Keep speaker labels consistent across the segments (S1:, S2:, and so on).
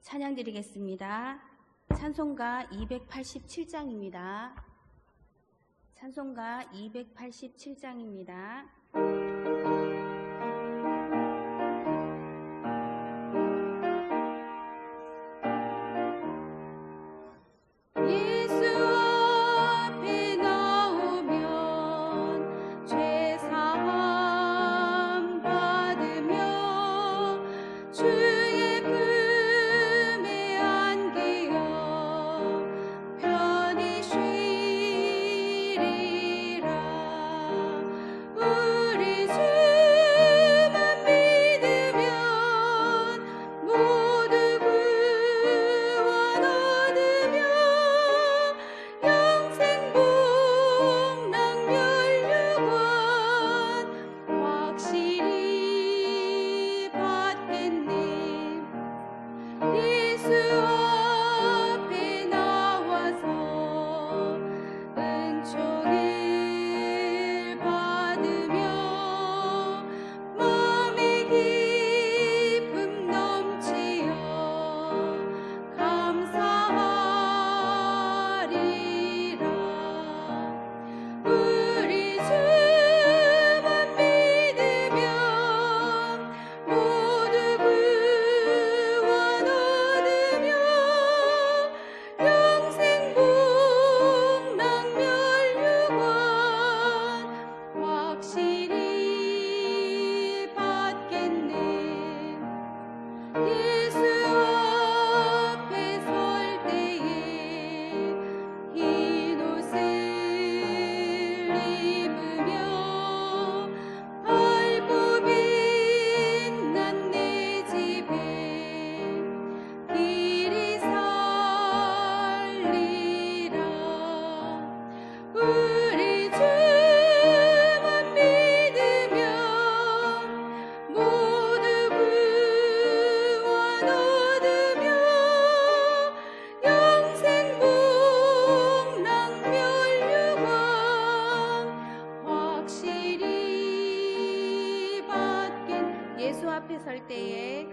S1: 찬양 드리겠습니다. 찬송가 287장입니다. 찬송가 287장입니다. 예수 앞에 설 때에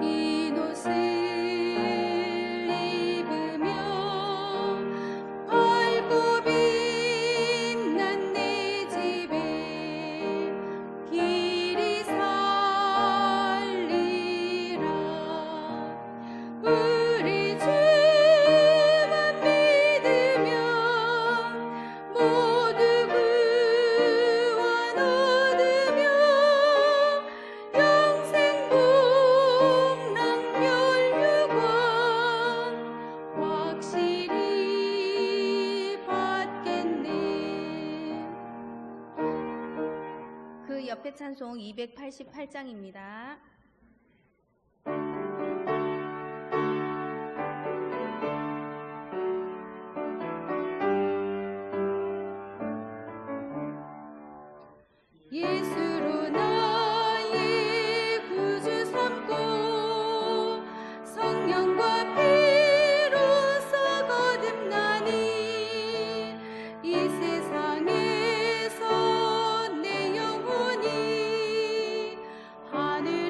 S1: 흰 옷을 입으며 밝고 빛난 내 집에 길이 살리라. 우리 주만 믿으면 모두 구원 얻으며 영생 복락 멸류관 확실히 받겠네. 그 옆에 찬송 288장입니다. 예수로 나의 구주 삼고 성령과 피로써 거듭나니 이 세상에서 내 영혼이 하늘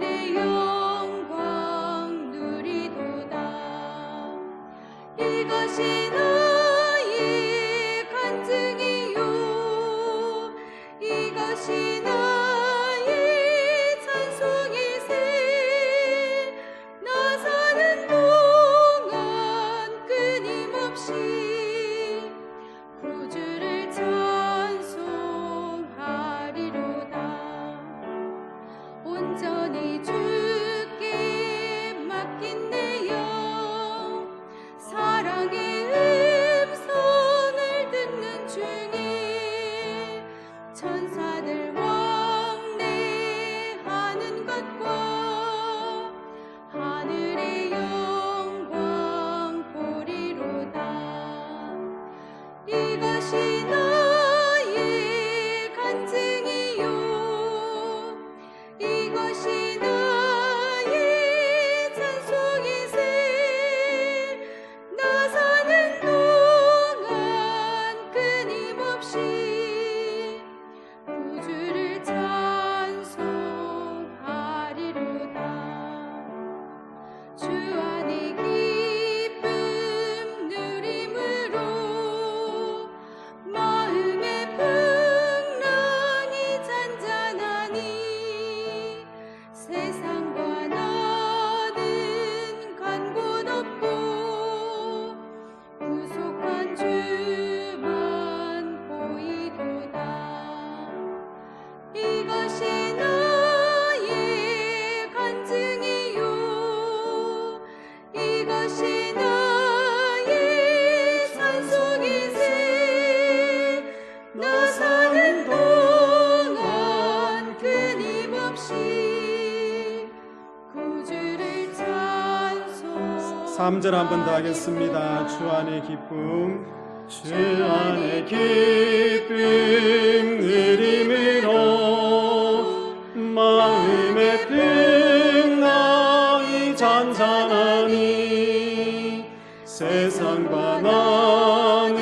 S2: 3절 한 번 더 하겠습니다. 주 안의 기쁨, 주 안의 기쁨 누림으로 마음의 평강이 잔잔하니 세상과 나는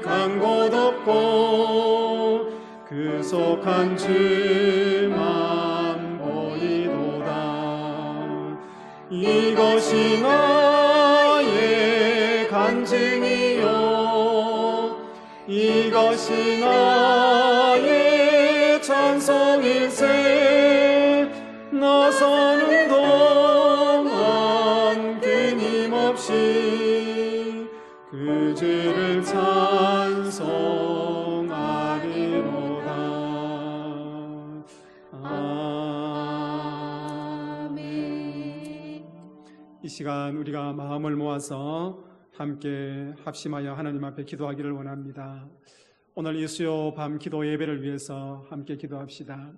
S2: 간 곳 없고 그 속한 주만 보이도다. 이것이 나의 간증이요 이것이 나의 찬송일세. 나 사는 동안 끊임없이 그 주를 찬송하리로다. 아멘. 이 시간 우리가 마음을 모아서 함께 합심하여 하나님 앞에 기도하기를 원합니다. 오늘 이 수요 밤 기도 예배를 위해서 함께 기도합시다.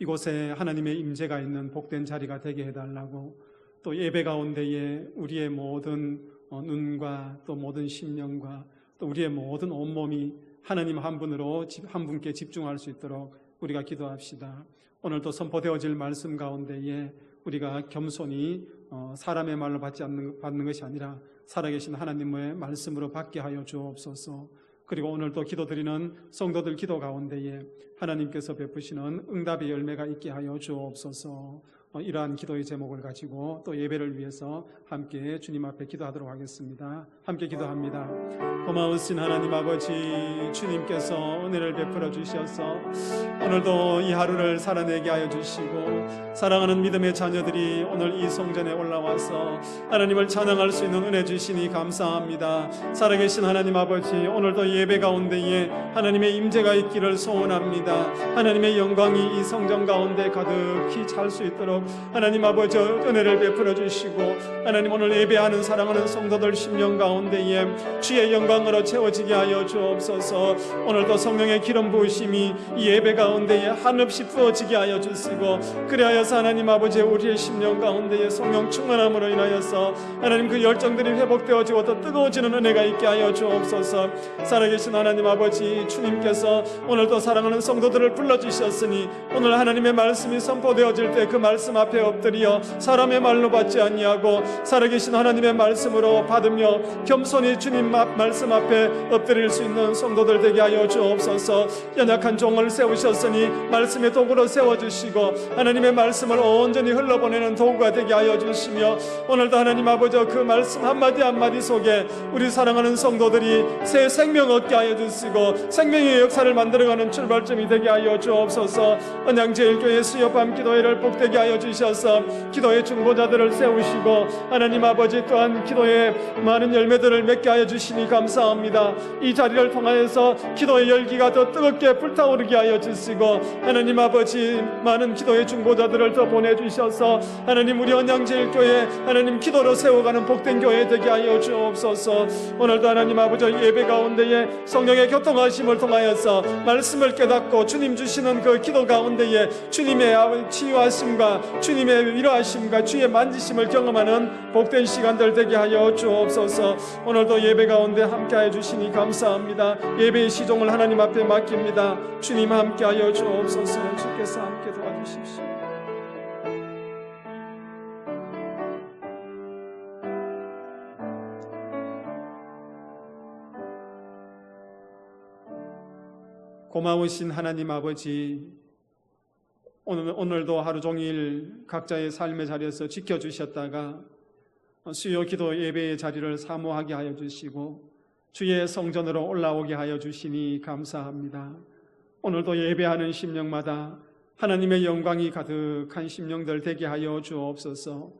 S2: 이곳에 하나님의 임재가 있는 복된 자리가 되게 해달라고, 또 예배 가운데에 우리의 모든 눈과 또 모든 심령과 또 우리의 모든 온몸이 하나님 한 분으로 한 분께 집중할 수 있도록 우리가 기도합시다. 오늘도 선포되어질 말씀 가운데에 우리가 겸손히 사람의 말로 받는 것이 아니라 살아계신 하나님의 말씀으로 받게 하여 주옵소서. 그리고 오늘도 기도드리는 성도들 기도 가운데에 하나님께서 베푸시는 응답의 열매가 있게 하여 주옵소서. 이러한 기도의 제목을 가지고 또 예배를 위해서 함께 주님 앞에 기도하도록 하겠습니다. 함께 기도합니다. 고마우신 하나님 아버지, 주님께서 은혜를 베풀어 주셔서 오늘도 이 하루를 살아내게 하여 주시고, 사랑하는 믿음의 자녀들이 오늘 이 성전에 올라와서 하나님을 찬양할 수 있는 은혜 주시니 감사합니다. 살아계신 하나님 아버지, 오늘도 예배 가운데에 하나님의 임재가 있기를 소원합니다. 하나님의 영광이 이 성전 가운데 가득히 찰 수 있도록 하나님 아버지 은혜를 베풀어 주시고, 하나님 오늘 예배하는 사랑하는 성도들 심령 가운데에 주의 영광으로 채워지게 하여 주옵소서. 오늘도 성령의 기름 부으심이 이 예배 가운데에 한없이 부어지게 하여 주시고, 그리하여서 하나님 아버지 우리의 심령 가운데에 성령 충만함으로 인하여서 하나님 그 열정들이 회복되어지고 더 뜨거워지는 은혜가 있게 하여 주옵소서. 살아계신 하나님 아버지, 주님께서 오늘도 사랑하는 성도들을 불러주셨으니 오늘 하나님의 말씀이 선포되어질 때 그 말씀 앞에 엎드려 사람의 말로 받지 아니하고 살아계신 하나님의 말씀으로 받으며 겸손히 주님 말씀 앞에 엎드릴 수 있는 성도들 되게 하여 주옵소서. 연약한 종을 세우셨으니 말씀의 도구로 세워주시고 하나님의 말씀을 온전히 흘러보내는 도구가 되게 하여 주시며, 오늘도 하나님 아버지 그 말씀 한마디 한마디 속에 우리 사랑하는 성도들이 새 생명 얻게 하여 주시고 생명의 역사를 만들어가는 출발점이 되게 하여 주옵소서. 언양제일교회 수요밤 기도회를 복되게 하여 주셔서 기도의 중보자들을 세우시고 하나님 아버지 또한 기도의 많은 열매들을 맺게 하여 주시니 감사합니다. 이 자리를 통하여서 기도의 열기가 더 뜨겁게 불타오르게 하여 주시고 하나님 아버지 많은 기도의 중보자들을 더 보내주셔서 하나님 우리 언양제일교회 하나님 기도로 세워가는 복된 교회 되게 하여 주옵소서. 오늘도 하나님 아버지 예배 가운데에 성령의 교통하심을 통하여서 말씀을 깨닫고 주님 주시는 그 기도 가운데에 주님의 치유하심과 주님의 위로하심과 주의 만지심을 경험하는 복된 시간들 되게 하여 주옵소서. 오늘도 예배 가운데 함께하여 주시니 감사합니다. 예배의 시종을 하나님 앞에 맡깁니다. 주님 함께하여 주옵소서. 주께서 함께 도와주십시오. 고마우신 하나님 아버지, 오늘도 하루 종일 각자의 삶의 자리에서 지켜주셨다가 수요 기도 예배의 자리를 사모하게 하여 주시고 주의 성전으로 올라오게 하여 주시니 감사합니다. 오늘도 예배하는 심령마다 하나님의 영광이 가득한 심령들 되게 하여 주옵소서.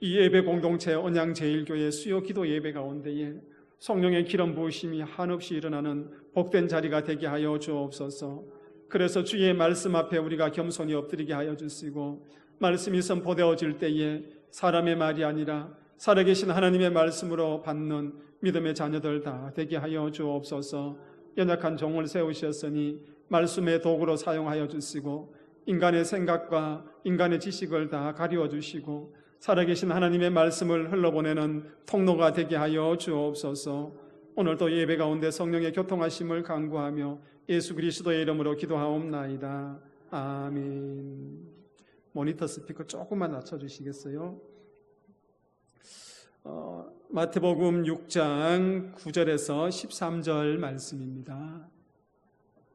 S2: 이 예배 공동체 언양제일교회 수요 기도 예배 가운데에 성령의 기름 부으심이 한없이 일어나는 복된 자리가 되게 하여 주옵소서. 그래서 주의 말씀 앞에 우리가 겸손히 엎드리게 하여 주시고, 말씀이 선포되어질 때에 사람의 말이 아니라 살아계신 하나님의 말씀으로 받는 믿음의 자녀들 다 되게 하여 주옵소서. 연약한 종을 세우셨으니 말씀의 도구로 사용하여 주시고 인간의 생각과 인간의 지식을 다 가리워 주시고 살아계신 하나님의 말씀을 흘러보내는 통로가 되게 하여 주옵소서. 오늘도 예배 가운데 성령의 교통하심을 간구하며 예수 그리스도의 이름으로 기도하옵나이다. 아멘. 모니터 스피커 조금만 낮춰주시겠어요? 마태복음 6장 9절에서 13절 말씀입니다.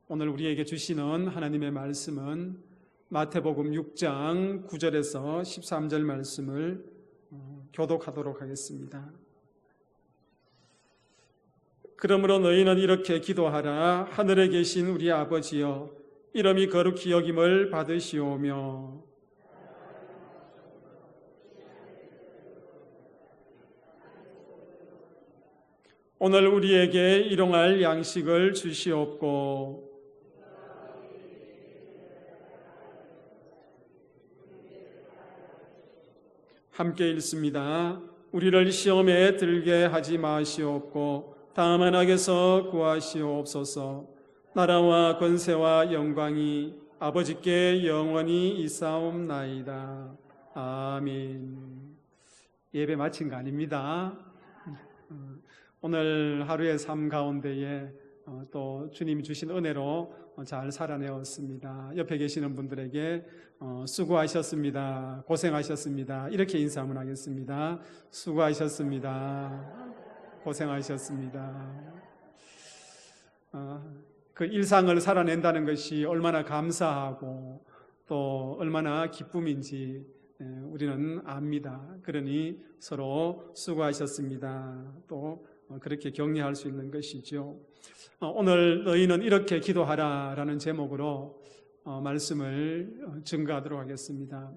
S2: 오늘 우리에게 주시는 하나님의 말씀은 마태복음 6장 9절에서 13절 말씀을 교독하도록 하겠습니다. 그러므로 너희는 이렇게 기도하라. 하늘에 계신 우리 아버지여, 이름이 거룩히 여김을 받으시오며 오늘 우리에게 일용할 양식을 주시옵고 함께 읽습니다. 우리를 시험에 들게 하지 마시옵고 다만 악에서 구하시옵소서. 나라와 권세와 영광이 아버지께 영원히 있사옵나이다. 아멘. 예배 마친 거 아닙니다. 오늘 하루의 삶 가운데에 또 주님이 주신 은혜로 잘 살아내었습니다. 옆에 계시는 분들에게 수고하셨습니다. 고생하셨습니다. 이렇게 인사 한번 하겠습니다. 수고하셨습니다. 고생하셨습니다. 그 일상을 살아낸다는 것이 얼마나 감사하고 또 얼마나 기쁨인지 우리는 압니다. 그러니 서로 수고하셨습니다. 또 그렇게 격려할 수 있는 것이죠. 오늘 너희는 이렇게 기도하라라는 제목으로 말씀을 증거하도록 하겠습니다.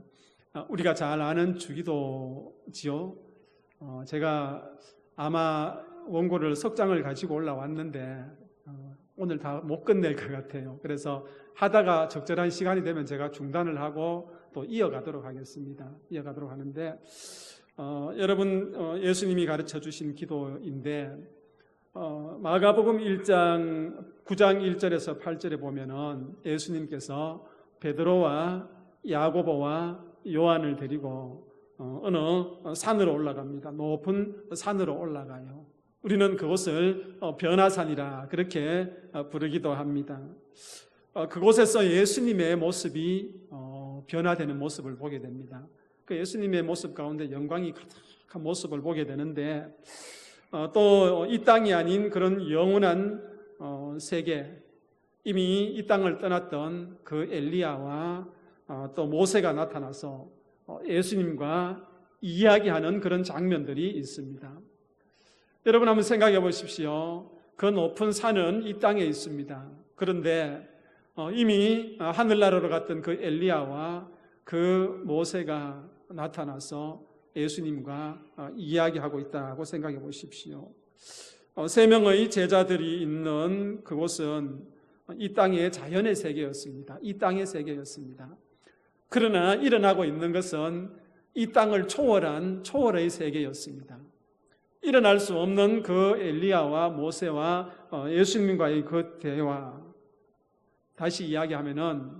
S2: 우리가 잘 아는 주기도지요. 제가 아마 원고를 석 장을 가지고 올라왔는데 오늘 다 못 끝낼 것 같아요. 그래서 하다가 적절한 시간이 되면 제가 중단을 하고 또 이어가도록 하겠습니다. 이어가도록 하는데 여러분 예수님이 가르쳐 주신 기도인데 마가복음 1장 9장 1절에서 8절에 보면은 예수님께서 베드로와 야고보와 요한을 데리고 어느 산으로 올라갑니다. 높은 산으로 올라가요. 우리는 그곳을 변화산이라 그렇게 부르기도 합니다. 그곳에서 예수님의 모습이 변화되는 모습을 보게 됩니다. 그 예수님의 모습 가운데 영광이 가득한 모습을 보게 되는데 또 이 땅이 아닌 그런 영원한 세계, 이미 이 땅을 떠났던 그 엘리야와 또 모세가 나타나서 예수님과 이야기하는 그런 장면들이 있습니다. 여러분 한번 생각해 보십시오. 그 높은 산은 이 땅에 있습니다. 그런데 이미 하늘나라로 갔던 그 엘리야와 그 모세가 나타나서 예수님과 이야기하고 있다고 생각해 보십시오. 세 명의 제자들이 있는 그곳은 이 땅의 자연의 세계였습니다. 이 땅의 세계였습니다. 그러나 일어나고 있는 것은 이 땅을 초월한 초월의 세계였습니다. 일어날 수 없는 그 엘리야와 모세와 예수님과의 그 대화, 다시 이야기하면은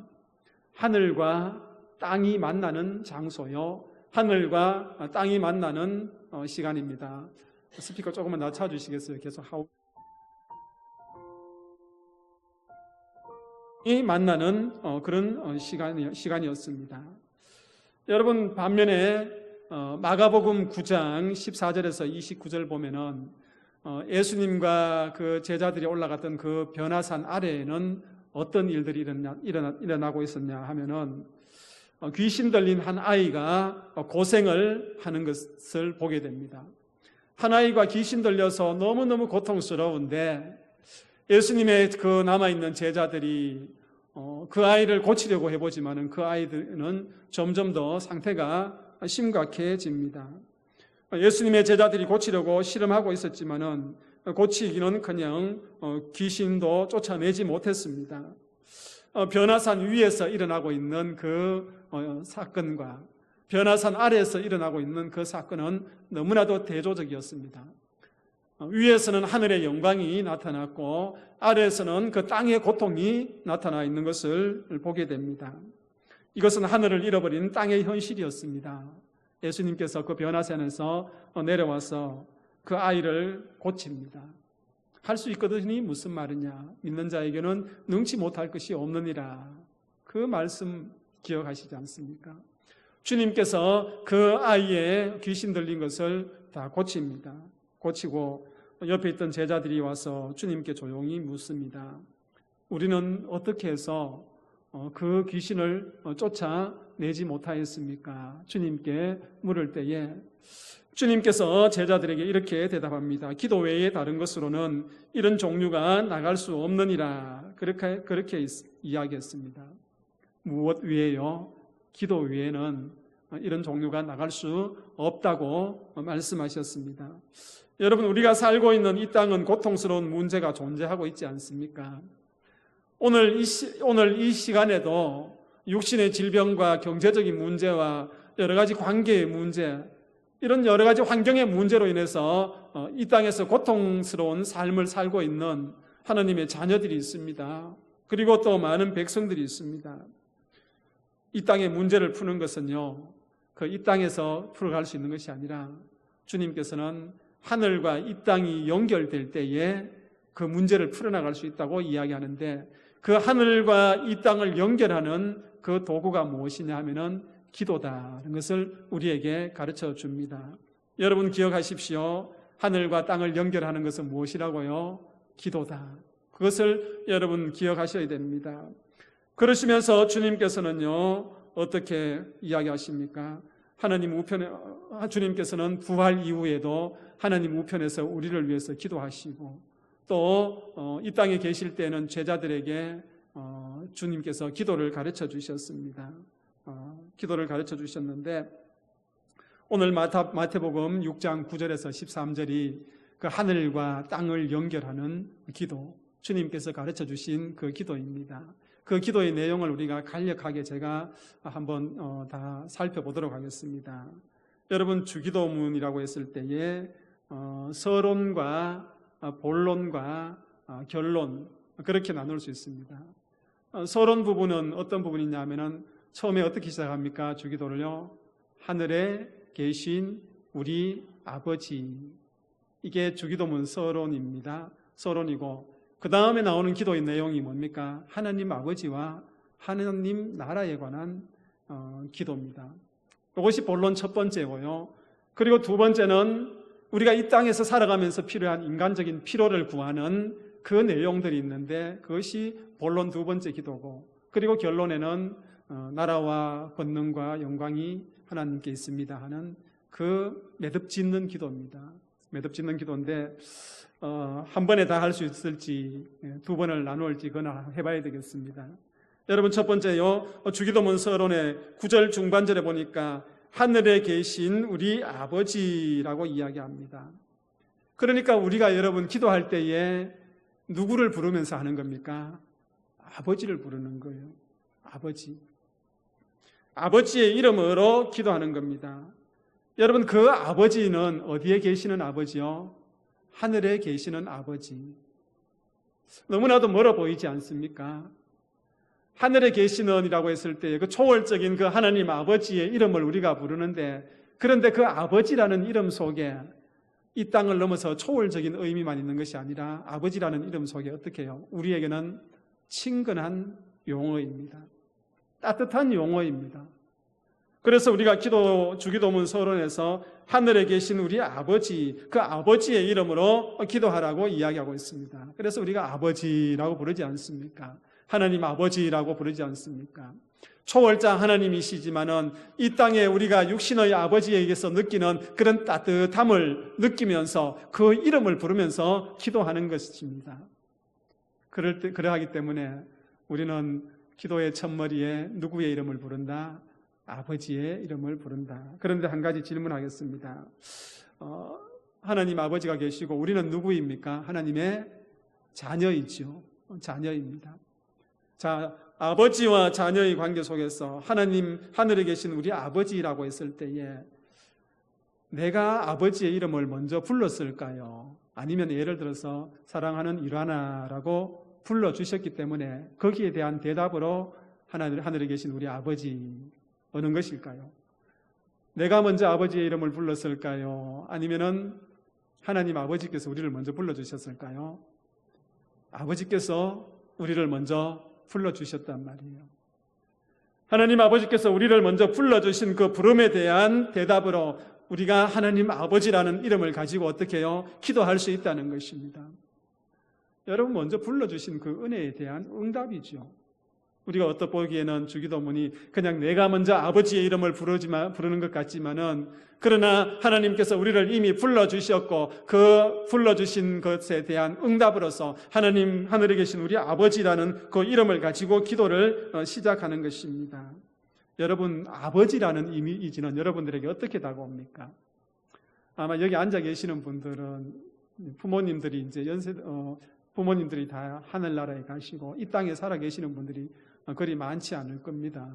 S2: 하늘과 땅이 만나는 장소요, 하늘과 땅이 만나는 시간입니다. 스피커 조금만 낮춰주시겠어요? 계속 하고 이 만나는 그런 시간이었습니다. 여러분 반면에 마가복음 9장 14절에서 29절 보면은 예수님과 그 제자들이 올라갔던 그 변화산 아래에는 어떤 일들이 일어나고 있었냐 하면은 귀신 들린 한 아이가 고생을 하는 것을 보게 됩니다. 한 아이가 귀신 들려서 너무너무 고통스러운데 예수님의 그 남아있는 제자들이 그 아이를 고치려고 해보지만은 그 아이들은 점점 더 상태가 심각해집니다. 예수님의 제자들이 고치려고 실험하고 있었지만은 고치기는 그냥 귀신도 쫓아내지 못했습니다. 변화산 위에서 일어나고 있는 그 사건과 변화산 아래에서 일어나고 있는 그 사건은 너무나도 대조적이었습니다. 위에서는 하늘의 영광이 나타났고 아래에서는 그 땅의 고통이 나타나 있는 것을 보게 됩니다. 이것은 하늘을 잃어버린 땅의 현실이었습니다. 예수님께서 그 변화산에서 내려와서 그 아이를 고칩니다. 할 수 있거든이 무슨 말이냐? 믿는 자에게는 능치 못할 것이 없느니라. 그 말씀 기억하시지 않습니까? 주님께서 그 아이의 귀신 들린 것을 다 고칩니다. 고치고 옆에 있던 제자들이 와서 주님께 조용히 묻습니다. 우리는 어떻게 해서 그 귀신을 쫓아내지 못하였습니까? 주님께 물을 때에 주님께서 제자들에게 이렇게 대답합니다. 기도 외에 다른 것으로는 이런 종류가 나갈 수 없느니라. 그렇게 이야기했습니다. 무엇 외에요? 기도 외에는 이런 종류가 나갈 수 없다고 말씀하셨습니다. 여러분, 우리가 살고 있는 이 땅은 고통스러운 문제가 존재하고 있지 않습니까? 오늘 이 시간에도 육신의 질병과 경제적인 문제와 여러 가지 관계의 문제, 이런 여러 가지 환경의 문제로 인해서 이 땅에서 고통스러운 삶을 살고 있는 하나님의 자녀들이 있습니다. 그리고 또 많은 백성들이 있습니다. 이 땅의 문제를 푸는 것은요, 이 땅에서 풀어갈 수 있는 것이 아니라 주님께서는 하늘과 이 땅이 연결될 때에 그 문제를 풀어나갈 수 있다고 이야기하는데, 그 하늘과 이 땅을 연결하는 그 도구가 무엇이냐 하면은 기도다는 것을 우리에게 가르쳐 줍니다. 여러분 기억하십시오. 하늘과 땅을 연결하는 것은 무엇이라고요? 기도다. 그것을 여러분 기억하셔야 됩니다. 그러시면서 주님께서는요, 어떻게 이야기하십니까? 주님께서는 부활 이후에도 하나님 우편에서 우리를 위해서 기도하시고, 또 이 땅에 계실 때는 제자들에게 주님께서 기도를 가르쳐 주셨습니다. 기도를 가르쳐 주셨는데, 오늘 마태복음 6장 9절에서 13절이 그 하늘과 땅을 연결하는 기도, 주님께서 가르쳐 주신 그 기도입니다. 그 기도의 내용을 우리가 간략하게 제가 한번 다 살펴보도록 하겠습니다. 여러분, 주기도문이라고 했을 때에 서론과 본론과 결론, 그렇게 나눌 수 있습니다. 서론 부분은 어떤 부분이냐 하면은 처음에 어떻게 시작합니까? 주기도를요, 하늘에 계신 우리 아버지, 이게 주기도문 서론입니다. 서론이고, 그 다음에 나오는 기도의 내용이 뭡니까? 하나님 아버지와 하나님 나라에 관한 기도입니다. 이것이 본론 첫 번째고요. 그리고 두 번째는 우리가 이 땅에서 살아가면서 필요한 인간적인 필요를 구하는 그 내용들이 있는데, 그것이 본론 두 번째 기도고, 그리고 결론에는 나라와 권능과 영광이 하나님께 있습니다 하는 그 매듭짓는 기도입니다. 매듭짓는 기도인데 한 번에 다 할 수 있을지 두 번을 나누을지 그거나 해봐야 되겠습니다. 여러분, 첫 번째요, 주기도문 서론의 9절 중반절에 보니까 하늘에 계신 우리 아버지라고 이야기합니다. 그러니까 우리가 여러분 기도할 때에 누구를 부르면서 하는 겁니까? 아버지를 부르는 거예요. 아버지. 아버지의 이름으로 기도하는 겁니다. 여러분, 그 아버지는 어디에 계시는 아버지요? 하늘에 계시는 아버지. 너무나도 멀어 보이지 않습니까? 하늘에 계시는 이라고 했을 때 그 초월적인 그 하나님 아버지의 이름을 우리가 부르는데, 그런데 그 아버지라는 이름 속에 이 땅을 넘어서 초월적인 의미만 있는 것이 아니라 아버지라는 이름 속에 어떻게 해요? 우리에게는 친근한 용어입니다. 따뜻한 용어입니다. 그래서 우리가 주기도문 서론에서 하늘에 계신 우리 아버지, 그 아버지의 이름으로 기도하라고 이야기하고 있습니다. 그래서 우리가 아버지라고 부르지 않습니까? 하나님 아버지라고 부르지 않습니까? 초월자 하나님이시지만은 이 땅에 우리가 육신의 아버지에게서 느끼는 그런 따뜻함을 느끼면서 그 이름을 부르면서 기도하는 것입니다. 그러하기 때문에 우리는 기도의 첫머리에 누구의 이름을 부른다? 아버지의 이름을 부른다. 그런데 한 가지 질문하겠습니다. 하나님 아버지가 계시고 우리는 누구입니까? 하나님의 자녀이죠. 자녀입니다. 자, 아버지와 자녀의 관계 속에서 하나님 하늘에 계신 우리 아버지라고 했을 때에 내가 아버지의 이름을 먼저 불렀을까요? 아니면 예를 들어서 사랑하는 일하나라고 불러주셨기 때문에 거기에 대한 대답으로 하늘에 계신 우리 아버지 어느 것일까요? 내가 먼저 아버지의 이름을 불렀을까요? 아니면은 하나님 아버지께서 우리를 먼저 불러주셨을까요? 아버지께서 우리를 먼저 불러주셨단 말이에요. 하나님 아버지께서 우리를 먼저 불러주신 그 부름에 대한 대답으로 우리가 하나님 아버지라는 이름을 가지고 어떻게 해요? 기도할 수 있다는 것입니다. 여러분 먼저 불러주신 그 은혜에 대한 응답이죠. 우리가 어떻보기에는 주기도문이 그냥 내가 먼저 아버지의 이름을 부르는 것 같지만은, 그러나 하나님께서 우리를 이미 불러주셨고 그 불러주신 것에 대한 응답으로서 하나님 하늘에 계신 우리 아버지라는 그 이름을 가지고 기도를 시작하는 것입니다. 여러분, 아버지라는 이미지는 여러분들에게 어떻게 다가옵니까? 아마 여기 앉아 계시는 분들은 부모님들이 이제 부모님들이 다 하늘나라에 가시고 이 땅에 살아 계시는 분들이 그리 많지 않을 겁니다.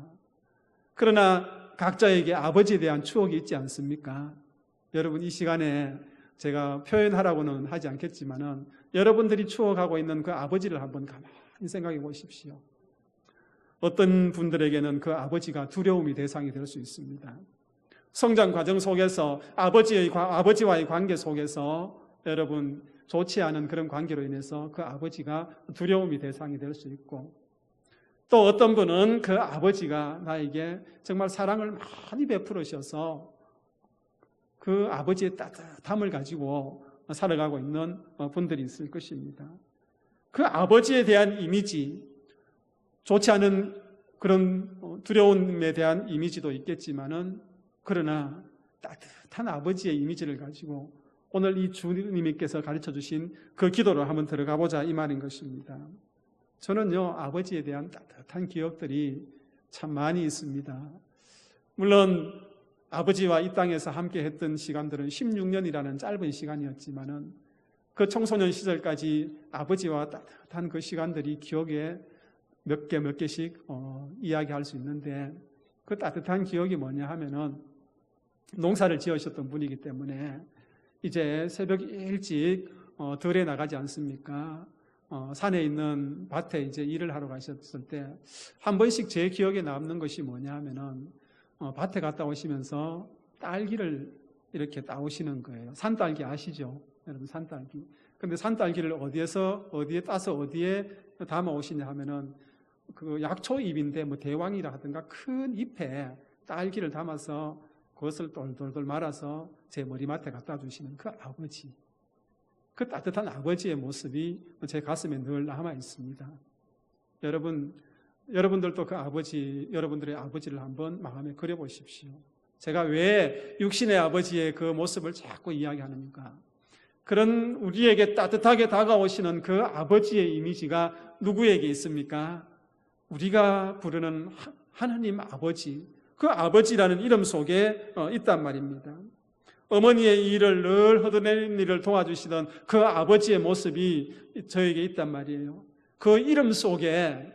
S2: 그러나 각자에게 아버지에 대한 추억이 있지 않습니까? 여러분, 이 시간에 제가 표현하라고는 하지 않겠지만은 여러분들이 추억하고 있는 그 아버지를 한번 가만히 생각해 보십시오. 어떤 분들에게는 그 아버지가 두려움이 대상이 될 수 있습니다. 성장 과정 속에서 아버지와의 관계 속에서 여러분 좋지 않은 그런 관계로 인해서 그 아버지가 두려움이 대상이 될 수 있고, 또 어떤 분은 그 아버지가 나에게 정말 사랑을 많이 베풀으셔서 그 아버지의 따뜻함을 가지고 살아가고 있는 분들이 있을 것입니다. 그 아버지에 대한 이미지, 좋지 않은 그런 두려움에 대한 이미지도 있겠지만은, 그러나 따뜻한 아버지의 이미지를 가지고 오늘 이 주님께서 가르쳐 주신 그 기도로 한번 들어가 보자, 이 말인 것입니다. 저는요, 아버지에 대한 따뜻한 기억들이 참 많이 있습니다. 물론 아버지와 이 땅에서 함께 했던 시간들은 16년이라는 짧은 시간이었지만은 그 청소년 시절까지 아버지와 따뜻한 그 시간들이 기억에 몇 개씩 이야기할 수 있는데, 그 따뜻한 기억이 뭐냐 하면은 농사를 지으셨던 분이기 때문에 이제 새벽 일찍 들에 나가지 않습니까? 산에 있는 밭에 이제 일을 하러 가셨을 때 한 번씩 제 기억에 남는 것이 뭐냐 하면은 밭에 갔다 오시면서 딸기를 이렇게 따오시는 거예요. 산딸기 아시죠? 여러분, 산딸기. 근데 산딸기를 어디에 따서 어디에 담아 오시냐 하면은 그 약초잎인데 뭐 대왕이라 하든가 큰 잎에 딸기를 담아서 그것을 돌돌돌 말아서 제 머리맡에 갖다 주시는 그 아버지, 그 따뜻한 아버지의 모습이 제 가슴에 늘 남아 있습니다. 여러분들도 그 아버지, 여러분들의 아버지를 한번 마음에 그려보십시오. 제가 왜 육신의 아버지의 그 모습을 자꾸 이야기하는가? 그런 우리에게 따뜻하게 다가오시는 그 아버지의 이미지가 누구에게 있습니까? 우리가 부르는 하나님 아버지, 그 아버지라는 이름 속에 있단 말입니다. 어머니의 일을 늘 허드렛 일을 도와주시던 그 아버지의 모습이 저에게 있단 말이에요. 그 이름 속에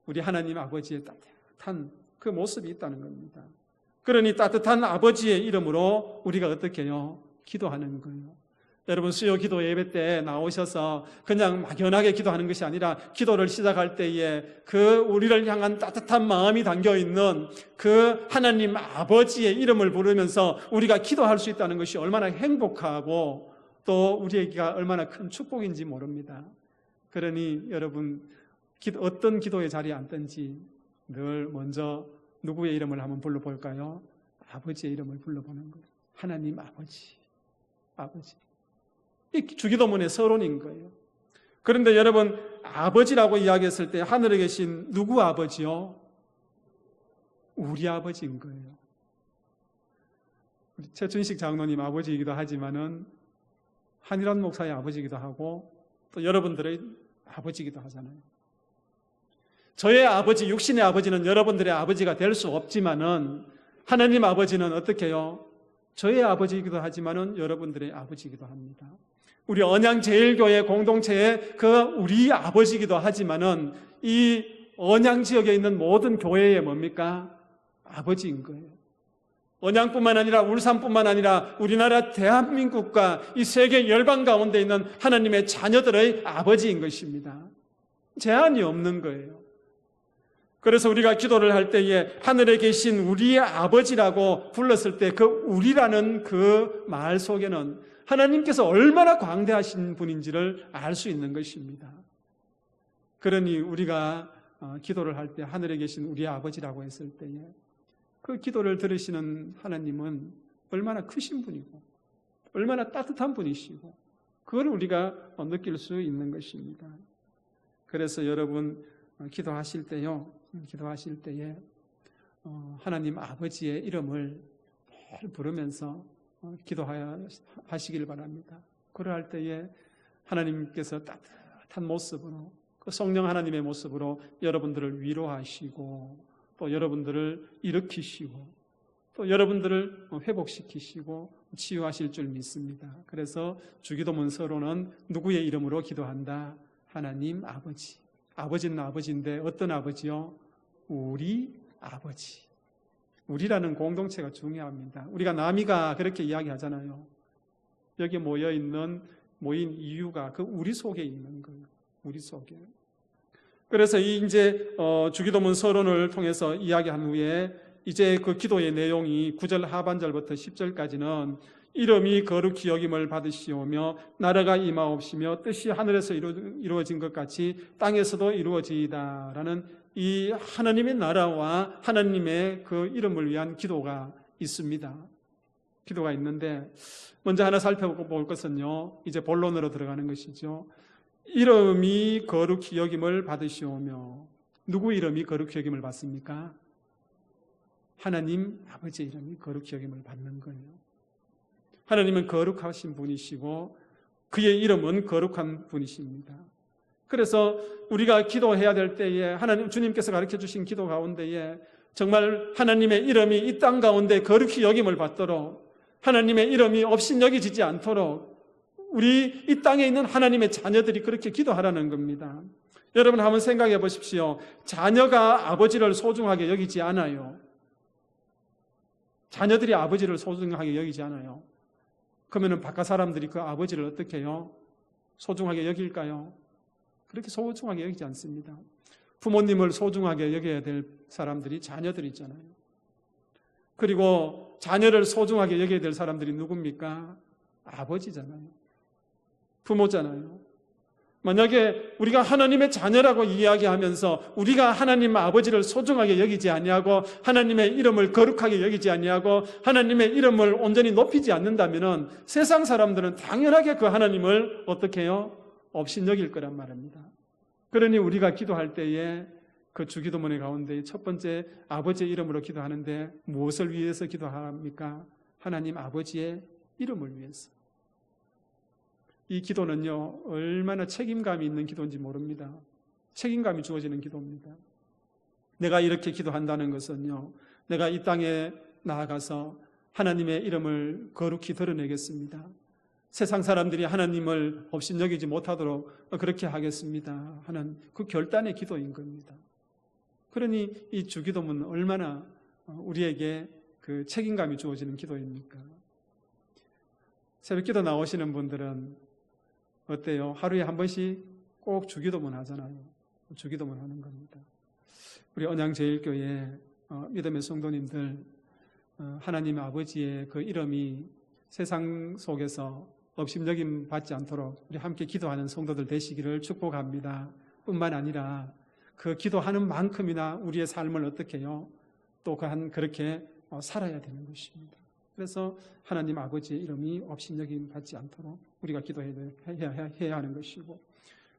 S2: 우리 하나님 아버지의 따뜻한 그 모습이 있다는 겁니다. 그러니 따뜻한 아버지의 이름으로 우리가 어떻게 해요? 기도하는 거예요. 여러분, 수요 기도 예배 때 나오셔서 그냥 막연하게 기도하는 것이 아니라 기도를 시작할 때에 그 우리를 향한 따뜻한 마음이 담겨 있는 그 하나님 아버지의 이름을 부르면서 우리가 기도할 수 있다는 것이 얼마나 행복하고 또 우리에게가 얼마나 큰 축복인지 모릅니다. 그러니 여러분, 어떤 기도의 자리에 앉든지 늘 먼저 누구의 이름을 한번 불러볼까요? 아버지의 이름을 불러보는 거예요. 하나님 아버지. 이 주기도문의 서론인 거예요. 그런데 여러분, 아버지라고 이야기했을 때 하늘에 계신 누구 아버지요? 우리 아버지인 거예요. 우리 최춘식 장로님 아버지이기도 하지만은 한일환 목사의 아버지이기도 하고 또 여러분들의 아버지이기도 하잖아요. 저의 아버지, 육신의 아버지는 여러분들의 아버지가 될 수 없지만은 하나님 아버지는 어떻게 해요? 저의 아버지이기도 하지만은 여러분들의 아버지이기도 합니다. 우리 언양제일교회 공동체의 그 우리 아버지이기도 하지만은 이 언양 지역에 있는 모든 교회의 뭡니까? 아버지인 거예요. 언양뿐만 아니라 울산뿐만 아니라 우리나라 대한민국과 이 세계 열방 가운데 있는 하나님의 자녀들의 아버지인 것입니다. 제한이 없는 거예요. 그래서 우리가 기도를 할 때에 하늘에 계신 우리의 아버지라고 불렀을 때 그 우리라는 그 말 속에는 하나님께서 얼마나 광대하신 분인지를 알 수 있는 것입니다. 그러니 우리가 기도를 할 때 하늘에 계신 우리 아버지라고 했을 때에 그 기도를 들으시는 하나님은 얼마나 크신 분이고 얼마나 따뜻한 분이시고 그걸 우리가 느낄 수 있는 것입니다. 그래서 여러분 기도하실 때에 하나님 아버지의 이름을 늘 부르면서 기도하시길 바랍니다. 그럴 때에 하나님께서 따뜻한 모습으로 그 성령 하나님의 모습으로 여러분들을 위로하시고 또 여러분들을 일으키시고 또 여러분들을 회복시키시고 치유하실 줄 믿습니다. 그래서 주기도문 서로는 누구의 이름으로 기도한다? 하나님 아버지. 아버지는 아버지인데 어떤 아버지요? 우리 아버지. 우리라는 공동체가 중요합니다. 우리가 남이가 그렇게 이야기하잖아요. 여기 모인 이유가 그 우리 속에 있는 거예요. 우리 속에. 그래서 이제 주기도문 서론을 통해서 이야기한 후에 이제 그 기도의 내용이 9절 하반절부터 10절까지는 이름이 거룩히 여김을 받으시오며 나라가 임하옵시며 뜻이 하늘에서 이루어진 것 같이 땅에서도 이루어지이다라는 이 하나님의 나라와 하나님의 그 이름을 위한 기도가 있습니다. 기도가 있는데 먼저 하나 살펴볼 것은요. 이제 본론으로 들어가는 것이죠. 이름이 거룩히 여김을 받으시오며 누구 이름이 거룩히 여김을 받습니까? 하나님 아버지의 이름이 거룩히 여김을 받는 거예요. 하나님은 거룩하신 분이시고 그의 이름은 거룩한 분이십니다. 그래서 우리가 기도해야 될 때에 하나님 주님께서 가르쳐 주신 기도 가운데에 정말 하나님의 이름이 이 땅 가운데 거룩히 여김을 받도록 하나님의 이름이 업신여기지지 않도록 우리 이 땅에 있는 하나님의 자녀들이 그렇게 기도하라는 겁니다. 여러분 한번 생각해 보십시오. 자녀가 아버지를 소중하게 여기지 않아요. 자녀들이 아버지를 소중하게 여기지 않아요. 그러면 바깥 사람들이 그 아버지를 어떻게 해요? 소중하게 여길까요? 그렇게 소중하게 여기지 않습니다. 부모님을 소중하게 여겨야 될 사람들이 자녀들이잖아요. 그리고 자녀를 소중하게 여겨야 될 사람들이 누굽니까? 아버지잖아요. 부모잖아요. 만약에 우리가 하나님의 자녀라고 이야기하면서 우리가 하나님 아버지를 소중하게 여기지 아니하고 하나님의 이름을 거룩하게 여기지 아니하고 하나님의 이름을 온전히 높이지 않는다면 세상 사람들은 당연하게 그 하나님을 어떻게 해요? 업신여길 거란 말입니다. 그러니 우리가 기도할 때에 그 주기도문의 가운데 첫 번째 아버지의 이름으로 기도하는데 무엇을 위해서 기도합니까? 하나님 아버지의 이름을 위해서. 이 기도는요, 얼마나 책임감이 있는 기도인지 모릅니다. 책임감이 주어지는 기도입니다. 내가 이렇게 기도한다는 것은요, 내가 이 땅에 나아가서 하나님의 이름을 거룩히 드러내겠습니다. 세상 사람들이 하나님을 업신여기지 못하도록 그렇게 하겠습니다 하는 그 결단의 기도인 겁니다. 그러니 이 주기도문은 얼마나 우리에게 그 책임감이 주어지는 기도입니까? 새벽기도 나오시는 분들은 어때요? 하루에 한 번씩 꼭 주기도문 하잖아요. 주기도문 하는 겁니다. 우리 언양제일교회 믿음의 성도님들 하나님 아버지의 그 이름이 세상 속에서 업신여김 받지 않도록 우리 함께 기도하는 성도들 되시기를 축복합니다. 뿐만 아니라 그 기도하는 만큼이나 우리의 삶을 어떻게 해요? 또 그렇게 살아야 되는 것입니다. 그래서 하나님 아버지의 이름이 업신여김 받지 않도록 우리가 기도해야 하는 것이고,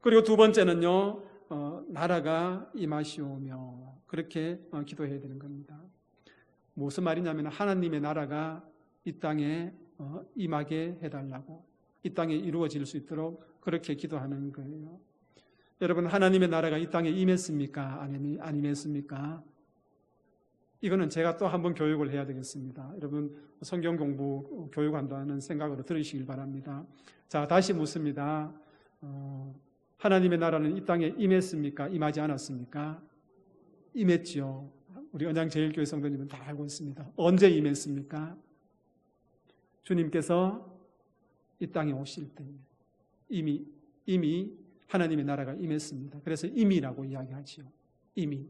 S2: 그리고 두 번째는요, 나라가 임하시오며 그렇게 기도해야 되는 겁니다. 무슨 말이냐면 하나님의 나라가 이 땅에 임하게 해달라고, 이 땅에 이루어질 수 있도록 그렇게 기도하는 거예요. 여러분, 하나님의 나라가 이 땅에 임했습니까? 안 임했습니까? 이거는 제가 또 한번 교육을 해야 되겠습니다. 여러분, 성경 공부 교육한다는 생각으로 들으시길 바랍니다. 자, 다시 묻습니다. 하나님의 나라는 이 땅에 임했습니까? 임하지 않았습니까? 임했죠. 우리 언양제일교회 성도님은 다 알고 있습니다. 언제 임했습니까? 주님께서 이 땅에 오실 때 이미 하나님의 나라가 임했습니다. 그래서 임이라고 이야기하지요. 이미.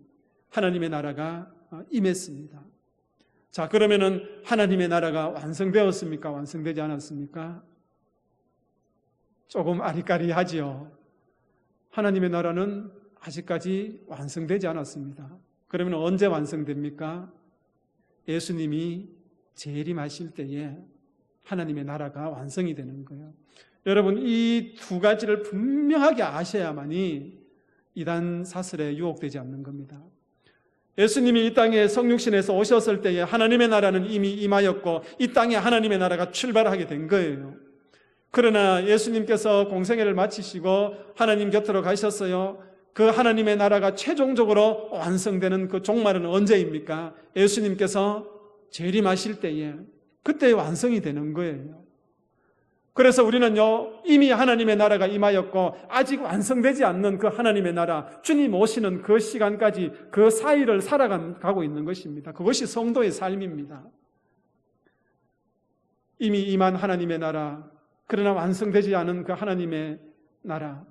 S2: 하나님의 나라가 임했습니다. 자, 그러면은 하나님의 나라가 완성되었습니까? 완성되지 않았습니까? 조금 아리까리하지요. 하나님의 나라는 아직까지 완성되지 않았습니다. 그러면 언제 완성됩니까? 예수님이 재림하실 때에 하나님의 나라가 완성이 되는 거예요. 여러분, 이 두 가지를 분명하게 아셔야만이 이단 사슬에 유혹되지 않는 겁니다. 예수님이 이 땅에 성육신에서 오셨을 때에 하나님의 나라는 이미 임하였고 이 땅에 하나님의 나라가 출발하게 된 거예요. 그러나 예수님께서 공생애를 마치시고 하나님 곁으로 가셨어요. 그 하나님의 나라가 최종적으로 완성되는 그 종말은 언제입니까? 예수님께서 재림하실 때에 그때 완성이 되는 거예요. 그래서 우리는요, 이미 하나님의 나라가 임하였고 아직 완성되지 않는 그 하나님의 나라, 주님 오시는 그 시간까지 그 사이를 살아가고 있는 것입니다. 그것이 성도의 삶입니다. 이미 임한 하나님의 나라, 그러나 완성되지 않은 그 하나님의 나라,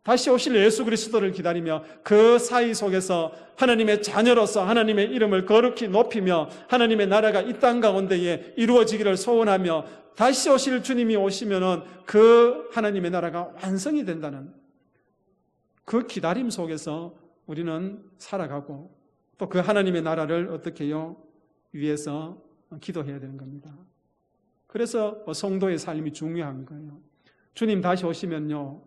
S2: 다시 오실 예수 그리스도를 기다리며 그 사이 속에서 하나님의 자녀로서 하나님의 이름을 거룩히 높이며 하나님의 나라가 이 땅 가운데에 이루어지기를 소원하며 다시 오실 주님이 오시면은 그 하나님의 나라가 완성이 된다는 그 기다림 속에서 우리는 살아가고 또 그 하나님의 나라를 어떻게 해요? 위해서 기도해야 되는 겁니다. 그래서 성도의 삶이 중요한 거예요. 주님 다시 오시면요,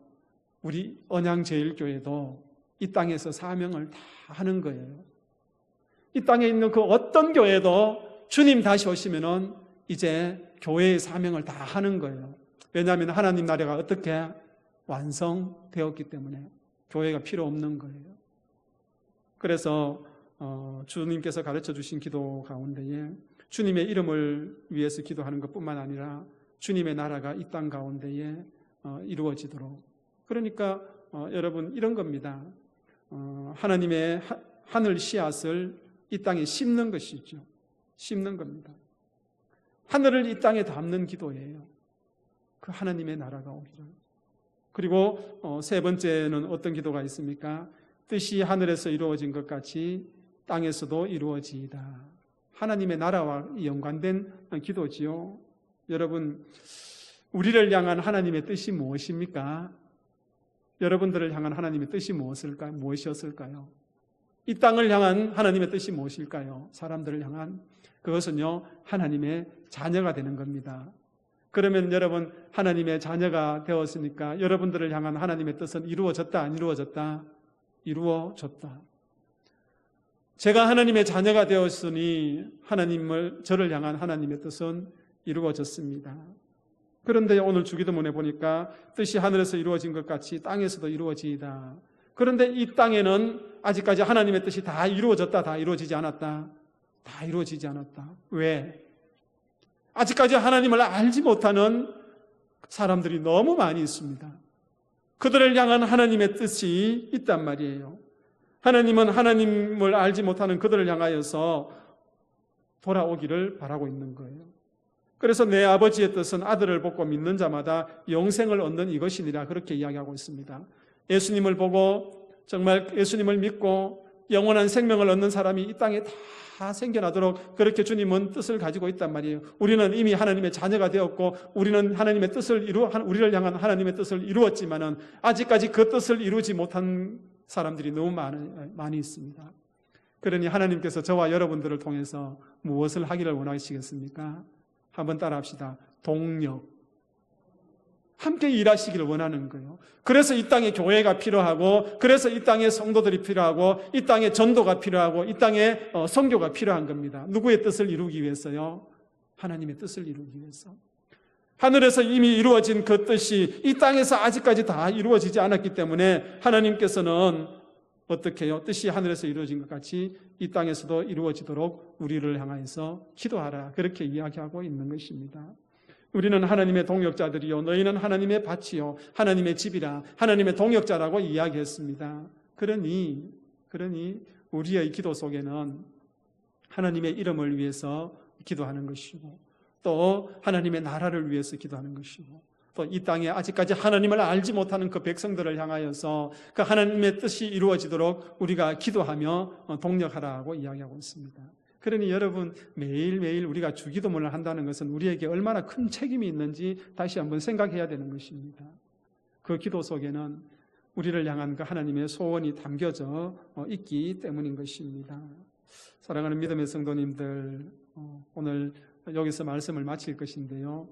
S2: 우리 언양제일교회도 이 땅에서 사명을 다 하는 거예요. 이 땅에 있는 그 어떤 교회도 주님 다시 오시면은 이제 교회의 사명을 다 하는 거예요. 왜냐하면 하나님 나라가 어떻게 완성되었기 때문에 교회가 필요 없는 거예요. 그래서 주님께서 가르쳐 주신 기도 가운데에 주님의 이름을 위해서 기도하는 것뿐만 아니라 주님의 나라가 이 땅 가운데에 이루어지도록. 그러니까 여러분 이런 겁니다. 하나님의 하늘 씨앗을 이 땅에 심는 것이죠. 심는 겁니다. 하늘을 이 땅에 담는 기도예요. 그 하나님의 나라가 오기를. 그리고 세 번째는 어떤 기도가 있습니까? 뜻이 하늘에서 이루어진 것 같이 땅에서도 이루어지이다. 하나님의 나라와 연관된 기도지요. 여러분, 우리를 향한 하나님의 뜻이 무엇입니까? 여러분들을 향한 하나님의 뜻이 무엇이었을까요? 이 땅을 향한 하나님의 뜻이 무엇일까요? 사람들을 향한 그것은요, 하나님의 자녀가 되는 겁니다. 그러면 여러분, 하나님의 자녀가 되었으니까 여러분들을 향한 하나님의 뜻은 이루어졌다, 안 이루어졌다? 이루어졌다. 제가 하나님의 자녀가 되었으니 저를 향한 하나님의 뜻은 이루어졌습니다. 그런데 오늘 주기도문에 보니까 뜻이 하늘에서 이루어진 것 같이 땅에서도 이루어지이다. 그런데 이 땅에는 아직까지 하나님의 뜻이 다 이루어졌다, 다 이루어지지 않았다? 다 이루어지지 않았다. 왜? 아직까지 하나님을 알지 못하는 사람들이 너무 많이 있습니다. 그들을 향한 하나님의 뜻이 있단 말이에요. 하나님은 하나님을 알지 못하는 그들을 향하여서 돌아오기를 바라고 있는 거예요. 그래서 내 아버지의 뜻은 아들을 보고 믿는 자마다 영생을 얻는 이것이니라, 그렇게 이야기하고 있습니다. 예수님을 보고 정말 예수님을 믿고 영원한 생명을 얻는 사람이 이 땅에 다 생겨나도록 그렇게 주님은 뜻을 가지고 있단 말이에요. 우리는 이미 하나님의 자녀가 되었고 우리는 하나님의 우리를 향한 하나님의 뜻을 이루었지만은 아직까지 그 뜻을 이루지 못한 사람들이 너무 많이 있습니다. 그러니 하나님께서 저와 여러분들을 통해서 무엇을 하기를 원하시겠습니까? 한번 따라합시다. 동력. 함께 일하시기를 원하는 거예요. 그래서 이 땅에 교회가 필요하고, 그래서 이 땅에 성도들이 필요하고, 이 땅에 전도가 필요하고, 이 땅에 선교가 필요한 겁니다. 누구의 뜻을 이루기 위해서요? 하나님의 뜻을 이루기 위해서. 하늘에서 이미 이루어진 그 뜻이 이 땅에서 아직까지 다 이루어지지 않았기 때문에 하나님께서는 어떻게 해요? 뜻이 하늘에서 이루어진 것 같이 이 땅에서도 이루어지도록 우리를 향하여서 기도하라, 그렇게 이야기하고 있는 것입니다. 우리는 하나님의 동역자들이요, 너희는 하나님의 밭이요 하나님의 집이라, 하나님의 동역자라고 이야기했습니다. 그러니 우리의 기도 속에는 하나님의 이름을 위해서 기도하는 것이고 또 하나님의 나라를 위해서 기도하는 것이고 또 이 땅에 아직까지 하나님을 알지 못하는 그 백성들을 향하여서 그 하나님의 뜻이 이루어지도록 우리가 기도하며 동력하라고 이야기하고 있습니다. 그러니 여러분, 매일매일 우리가 주기도문을 한다는 것은 우리에게 얼마나 큰 책임이 있는지 다시 한번 생각해야 되는 것입니다. 그 기도 속에는 우리를 향한 그 하나님의 소원이 담겨져 있기 때문인 것입니다. 사랑하는 믿음의 성도님들, 오늘 여기서 말씀을 마칠 것인데요,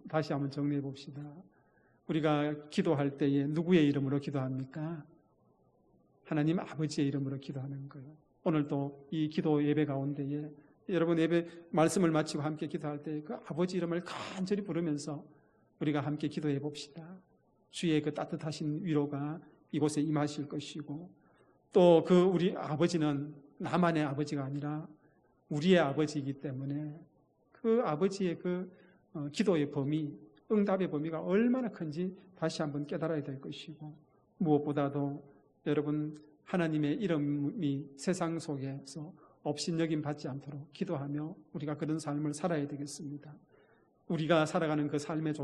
S2: 다시 한번 정리해 봅시다. 우리가 기도할 때에 누구의 이름으로 기도합니까? 하나님 아버지의 이름으로 기도하는 거예요. 오늘도 이 기도 예배 가운데에 여러분 예배 말씀을 마치고 함께 기도할 때 그 아버지 이름을 간절히 부르면서 우리가 함께 기도해 봅시다. 주의 그 따뜻하신 위로가 이곳에 임하실 것이고, 또 그 우리 아버지는 나만의 아버지가 아니라 우리의 아버지이기 때문에 그 아버지의 그 기도의 범위, 응답의 범위가 얼마나 큰지 다시 한번 깨달아야 될 것이고, 무엇보다도 여러분, 하나님의 이름이 세상 속에서 업신여김 받지 않도록 기도하며 우리가 그런 삶을 살아야 되겠습니다. 우리가 살아가는 그 삶의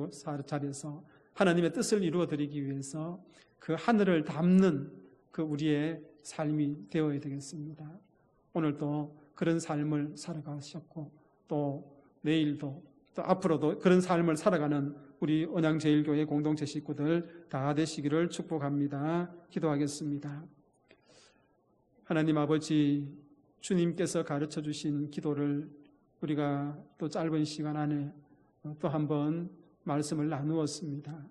S2: 자리에서 하나님의 뜻을 이루어드리기 위해서 그 하늘을 닮는 그 우리의 삶이 되어야 되겠습니다. 오늘도 그런 삶을 살아가셨고, 또 내일도 또 앞으로도 그런 삶을 살아가는 우리 언양제일교회 공동체 식구들 다 되시기를 축복합니다. 기도하겠습니다. 하나님 아버지, 주님께서 가르쳐 주신 기도를 우리가 또 짧은 시간 안에 또 한번 말씀을 나누었습니다.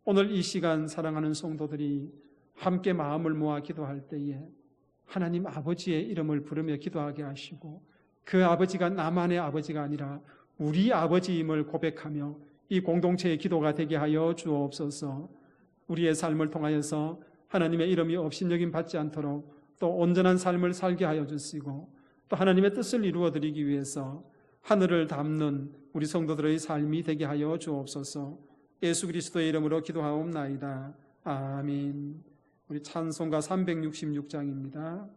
S2: 오늘 이 시간 사랑하는 성도들이 함께 마음을 모아 기도할 때에 하나님 아버지의 이름을 부르며 기도하게 하시고, 그 아버지가 나만의 아버지가 아니라 우리 아버지임을 고백하며 이 공동체의 기도가 되게 하여 주옵소서. 우리의 삶을 통하여서 하나님의 이름이 업신여김 받지 않도록 또 온전한 삶을 살게 하여 주시고, 또 하나님의 뜻을 이루어드리기 위해서 하늘을 닮는 우리 성도들의 삶이 되게 하여 주옵소서. 예수 그리스도의 이름으로 기도하옵나이다. 아멘. 우리 찬송가 366장입니다.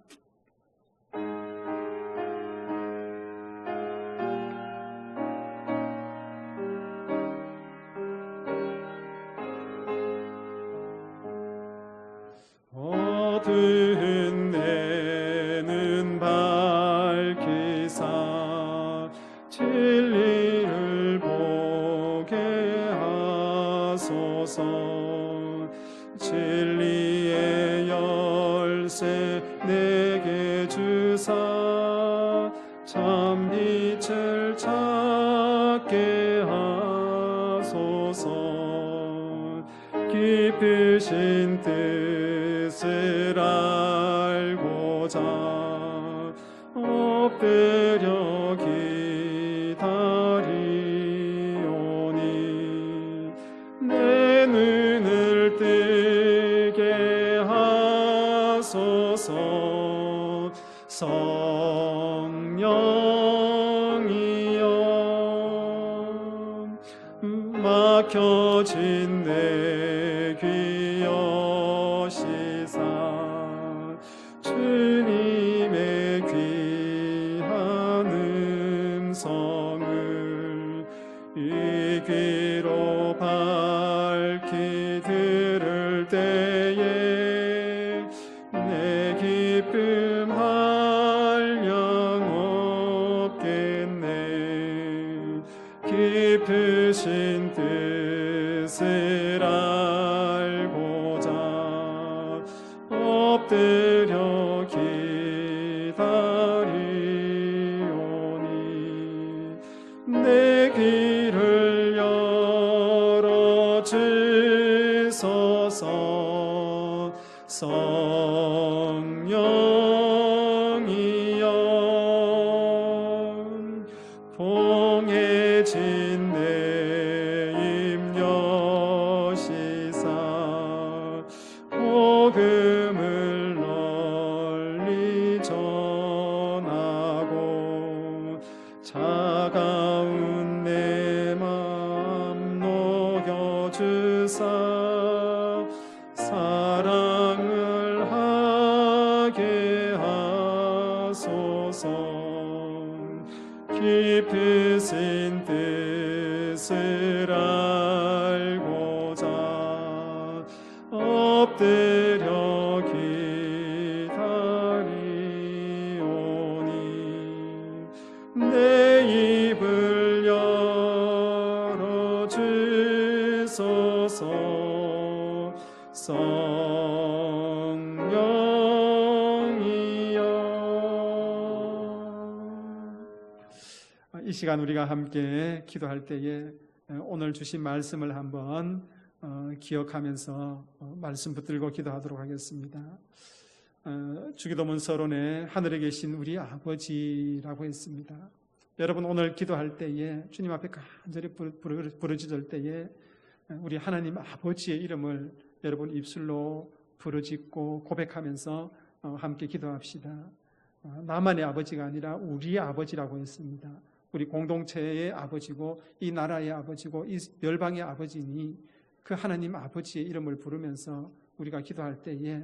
S2: 어두운 내는 밝히사 진리를 보게 하소서. 진리의 열쇠 내게 주사 참 빛을 찾게 하소서. 깊으신 뜻을 알고자 엎드려 기다리오니 내 눈을 뜨게 하소서. 성령이여 막혀진 내 귀 여시사 주님의 귀한 음성을 이 귀로 밝히 들을 때에 내 기쁨 한량 없겠네. 깊으신 뜻을 알고자 엎드려 기다리오니 내 귀를 열어 주소서. 성령이여 봉해진 내 입 여시사 복음을 널리 전하고 차가운 내 맘 녹여주사 사랑을 하게 하소서. 깊으신 뜻을 엎드려 기다리오니 내 입을 열어주소서. 이 시간 우리가 함께 기도할 때에 오늘 주신 말씀을 한번 기억하면서 말씀 붙들고 기도하도록 하겠습니다. 주기도문 서론에 하늘에 계신 우리 아버지라고 했습니다. 여러분 오늘 기도할 때에 주님 앞에 간절히 부르짖을 때에 우리 하나님 아버지의 이름을 여러분 입술로 부르짖고 고백하면서 함께 기도합시다. 나만의 아버지가 아니라 우리의 아버지라고 했습니다. 우리 공동체의 아버지고 이 나라의 아버지고 이 열방의 아버지니 그 하나님 아버지의 이름을 부르면서 우리가 기도할 때에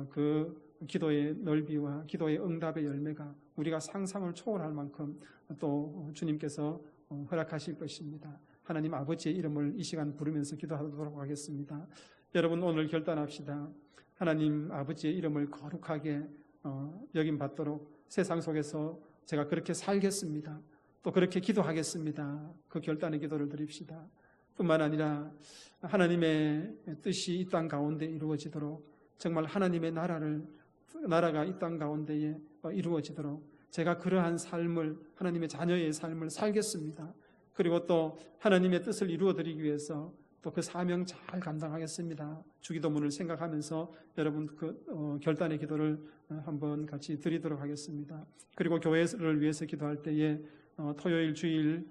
S2: 그 기도의 넓이와 기도의 응답의 열매가 우리가 상상을 초월할 만큼 또 주님께서 허락하실 것입니다. 하나님 아버지의 이름을 이 시간 부르면서 기도하도록 하겠습니다. 여러분 오늘 결단합시다. 하나님 아버지의 이름을 거룩하게 여김받도록 세상 속에서 제가 그렇게 살겠습니다. 또 그렇게 기도하겠습니다. 그 결단의 기도를 드립시다. 뿐만 아니라 하나님의 뜻이 이 땅 가운데 이루어지도록 정말 하나님의 나라가 이 땅 가운데에 이루어지도록 제가 그러한 삶을 하나님의 자녀의 삶을 살겠습니다. 그리고 또 하나님의 뜻을 이루어드리기 위해서 또 그 사명 잘 감당하겠습니다. 주기도문을 생각하면서 여러분 그 결단의 기도를 한번 같이 드리도록 하겠습니다. 그리고 교회를 위해서 기도할 때에 토요일 주일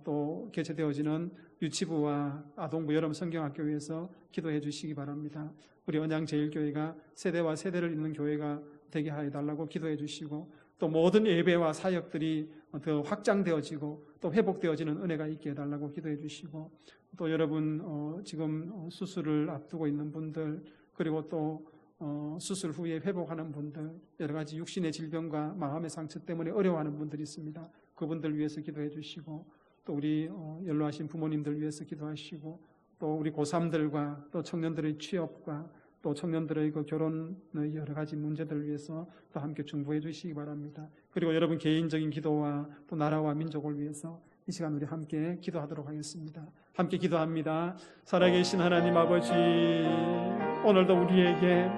S2: 또 개최되어지는 유치부와 아동부 여름 성경학교에서 기도해 주시기 바랍니다. 우리 언양제일교회가 세대와 세대를 잇는 교회가 되게 하여 달라고 기도해 주시고 또 모든 예배와 사역들이 더 확장되어지고 또 회복되어지는 은혜가 있게 해달라고 기도해 주시고 또 여러분 지금 수술을 앞두고 있는 분들 그리고 또 수술 후에 회복하는 분들 여러 가지 육신의 질병과 마음의 상처 때문에 어려워하는 분들이 있습니다. 그분들 위해서 기도해 주시고 또 우리 연로하신 부모님들 위해서 기도하시고 또 우리 고3들과 또 청년들의 취업과 또 청년들의 그 결혼의 여러 가지 문제들을 위해서 또 함께 중보해 주시기 바랍니다. 그리고 여러분 개인적인 기도와 또 나라와 민족을 위해서 이 시간 우리 함께 기도하도록 하겠습니다. 함께 기도합니다. 살아계신 하나님 아버지, 오늘도 우리에게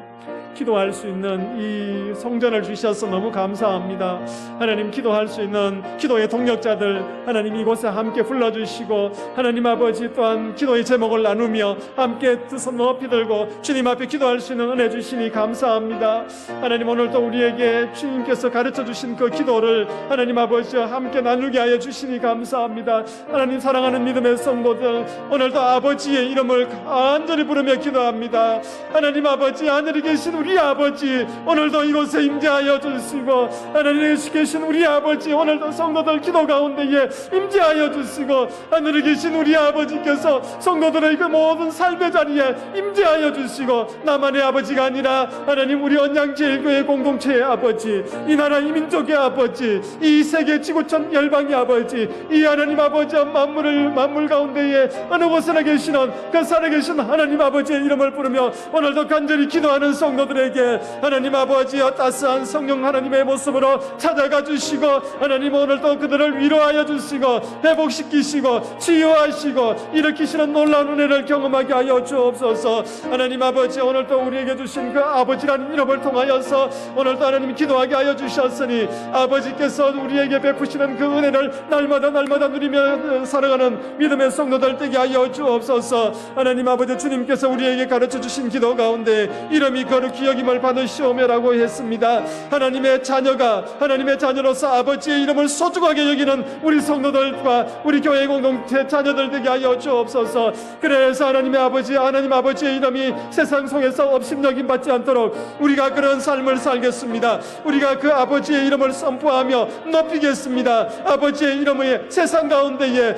S2: 기도할 수 있는 이 성전을 주셔서 너무 감사합니다. 하나님 기도할 수 있는 기도의 동력자들 하나님 이곳에 함께 불러주시고 하나님 아버지 또한 기도의 제목을 나누며 함께 두 손 높이 들고 주님 앞에 기도할 수 있는 은혜 주시니 감사합니다. 하나님 오늘도 우리에게 주님께서 가르쳐 주신 그 기도를 하나님 아버지와 함께 나누게 하여 주시니 감사합니다. 하나님 사랑하는 믿음의 성도들 오늘도 아버지의 이름을 간절히 부르며 기도합니다. 하나님 아버지 하늘에 계신 우리 아버지 오늘도 이곳에 임재하여 주시고 하나님에 계신 우리 아버지 오늘도 성도들 기도 가운데에 임재하여 주시고 하늘에 계신 우리 아버지께서 성도들의 그 모든 삶의 자리에 임재하여 주시고 나만의 아버지가 아니라 하나님 우리 언양제일교회 공동체의 아버지 이 나라 이 민족의 아버지 이 세계 지구촌 열방의 아버지 이 하나님 아버지와 만물 가운데에 어느 곳에나 계시는 그 살아계신 하나님 아버지의 이름을 부르며 오늘도 간절히 기도하는 성도들에게 하나님 아버지여 따스한 성령 하나님의 모습으로 찾아가 주시고 하나님 오늘도 그들을 위로하여 주시고 회복시키시고 치유하시고 일으키시는 놀라운 은혜를 경험하게 하여 주옵소서. 하나님 아버지 오늘도 우리에게 주신 그 아버지라는 이름을 통하여서 오늘도 하나님 기도하게 하여 주셨으니 아버지께서 우리에게 베푸시는 그 은혜를 날마다 누리며 살아가는 믿음의 성도들 되게 하여 주옵소서. 하나님 아버지 주님께서 우리에게 가르쳐 주신 기도 가운데 이름이 거룩히 여김을 받으시오며라고 했습니다. 하나님의 자녀가 하나님의 자녀로서 아버지의 이름을 소중하게 여기는 우리 성도들과 우리 교회 공동체 자녀들 되게 하여 주옵소서. 그래서 하나님 아버지의 이름이 세상 속에서 업신여김 받지 않도록 우리가 그런 삶을 살겠습니다. 우리가 그 아버지의 이름을 선포하며 높이겠습니다. 아버지의 이름을 세상 가운데에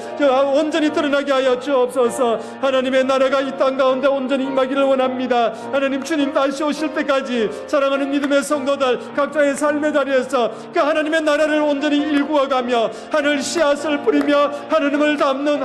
S2: 온전히 드러나게 하여 주옵소서. 하나님의 나라가 이 땅 가운데 온전히 임하기를 원합니다. 하나님 주님 다시 다시 오실 때까지 사랑하는 믿음의 성도들 각자의 삶의 자리에서 그 하나님의 나라를 온전히 일구어가며 하늘 씨앗을 뿌리며 하나님을 담는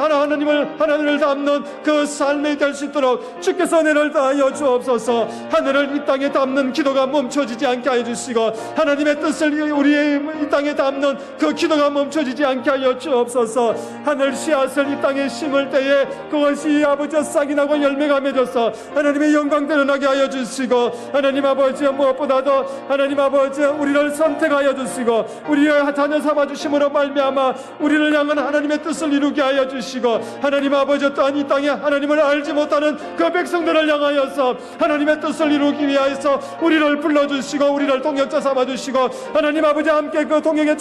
S2: 그 삶이 될 수 있도록 주께서 은혜를 다하여 주옵소서. 하늘을 이 땅에 담는 기도가 멈춰지지 않게 하여 주시고 하나님의 뜻을 우리의 이 땅에 담는 그 기도가 멈춰지지 않게 하여 주옵소서. 하늘 씨앗을 이 땅에 심을 때에 그것이 아버지 싹이 나고 열매가 맺어서 하나님의 영광 드러나게 하여 주시고 하나님 아버지 무엇보다도 하나님 아버지 우리를 선택하여 주시고 우리의 자녀 삼아 주심으로 말미암아 우리를 향한 하나님의 뜻을 이루게 하여 주시고 하나님 아버지 또한 이 땅에 하나님을 알지 못하는 그 백성들을 향하여서 하나님의 뜻을 이루기 위하여서 우리를 불러주시고 우리를 동역자 삼아주시고 하나님 아버지 함께 그 동역의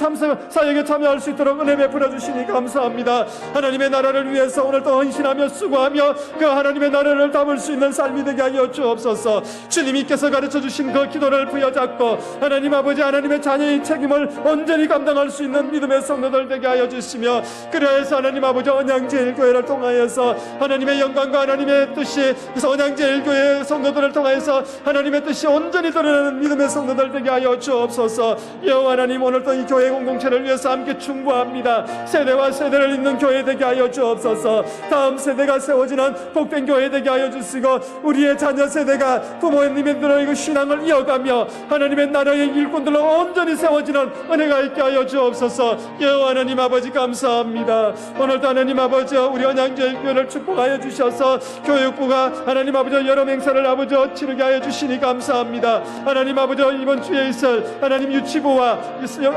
S2: 사역에 참여할 수 있도록 은혜 베풀어 주시니 감사합니다. 하나님의 나라를 위해서 오늘도 헌신하며 수고하며 그 하나님의 나라를 담을 수 있는 삶이 되게 하여 주옵소서. 주님께서 가르쳐 주신 그 기도를 부여잡고 하나님 아버지 하나님의 자녀의 책임을 온전히 감당할 수 있는 믿음의 성도들 되게 하여 주시며 그래서 하나님 아버지 언양제일교회를 통하여서 하나님의 영광과 하나님의 뜻이 언양제일교회 성도들을 통하여서 하나님의 뜻이 온전히 드러나는 믿음의 성도들 되게 하여 주옵소서. 여호와 하나님 오늘도 이 교회 공동체를 위해서 함께 충고합니다. 세대와 세대를 잇는 교회 되게 하여 주옵소서. 다음 세대가 세워지는 복된 교회 되게 하여 주시고 우리의 자녀 세대가 부모님들의 신앙을 이어가며 하나님의 나라의 일꾼들로 온전히 세워지는 은혜가 있게 하여 주옵소서. 여호와 하나님 아버지 감사합니다. 오늘도 하나님 아버지 우리 언양제일교회를 축복하여 주셔서 교육부가 하나님 아버지 여러 행사를 아버지 치르게 하여 주시니 감사합니다. 하나님 아버지 이번 주에 있을 하나님 유치부와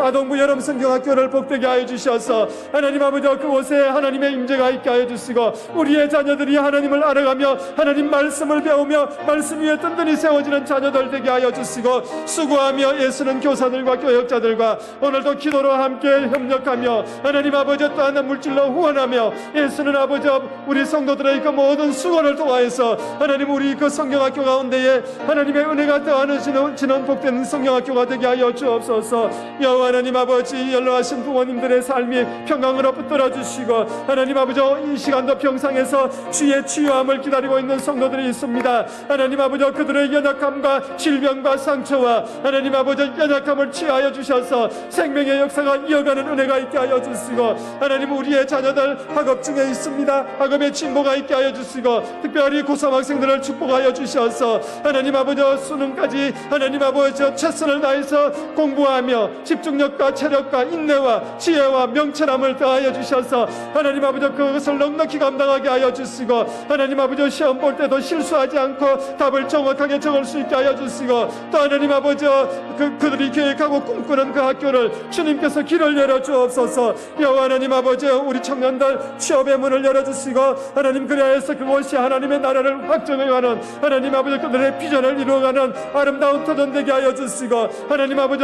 S2: 아동부 여름 성경학교를 복되게 하여 주셔서 하나님 아버지 그곳에 하나님의 임재가 있게 하여 주시고 우리의 자녀들이 하나님을 알아가며 하나님 말씀을 배우며 말씀 위에 든든히 세워지는 자녀들 되게 하여 주시고 수고하며 애쓰는 교사들과 교역자들과 오늘도 기도로 함께 협력하며 하나님 아버지 또한 물질로 후원하며 애쓰는 아버지 우리 성도들의 그 모든 수고를 통하여서 하나님 우리 그 성경학교 가운데에 하나님의 은혜가 더하시는 복된 성경학교가 되게 하여 주옵소서. 여호와 하나님 아버지 연로하신 부모님들의 삶이 평강으로 붙들어 주시고 하나님 아버지 이 시간도 평상에서 주의 치유함을 기다리고 있는 성도들이 있습니다. 하나님 아버지 그들의 연약함과 질병과 상처와 하나님 아버지 연약함을 치유하여 주셔서 생명의 역사가 이어가는 은혜가 있게 하여 주시고 하나님 우리의 자녀들 학업 중에 있습니다. 학업의 진보가 있게 하여 주시고 특별히 고3 학생들을 축복하여 주셔서 하나님 아버지 수능까지 하나님 아버지 최선을 다해서 공부하며 집중력과 체력과 인내와 지혜와 명철함을 더하여 주셔서 하나님 아버지 그것을 넉넉히 감당하게 하여 주시고 하나님 아버지 시험 볼 때도 실수하지 않고 답을 정확하게 적을 수 있게 하여 주시고 또 하나님 아버지 그들이 계획하고 꿈꾸는 그 학교를 주님께서 길을 열어 주옵소서. 여호와 하나님 아버지 우리 청년들 취업의 문을 열어 주시고 하나님 그리하여서 그곳이 하나님의 나라를 확정해가는 하나님 아버지 그들의 비전을 이루어가는 아름다운 터전 되게 하여 주시고 하나님 아버지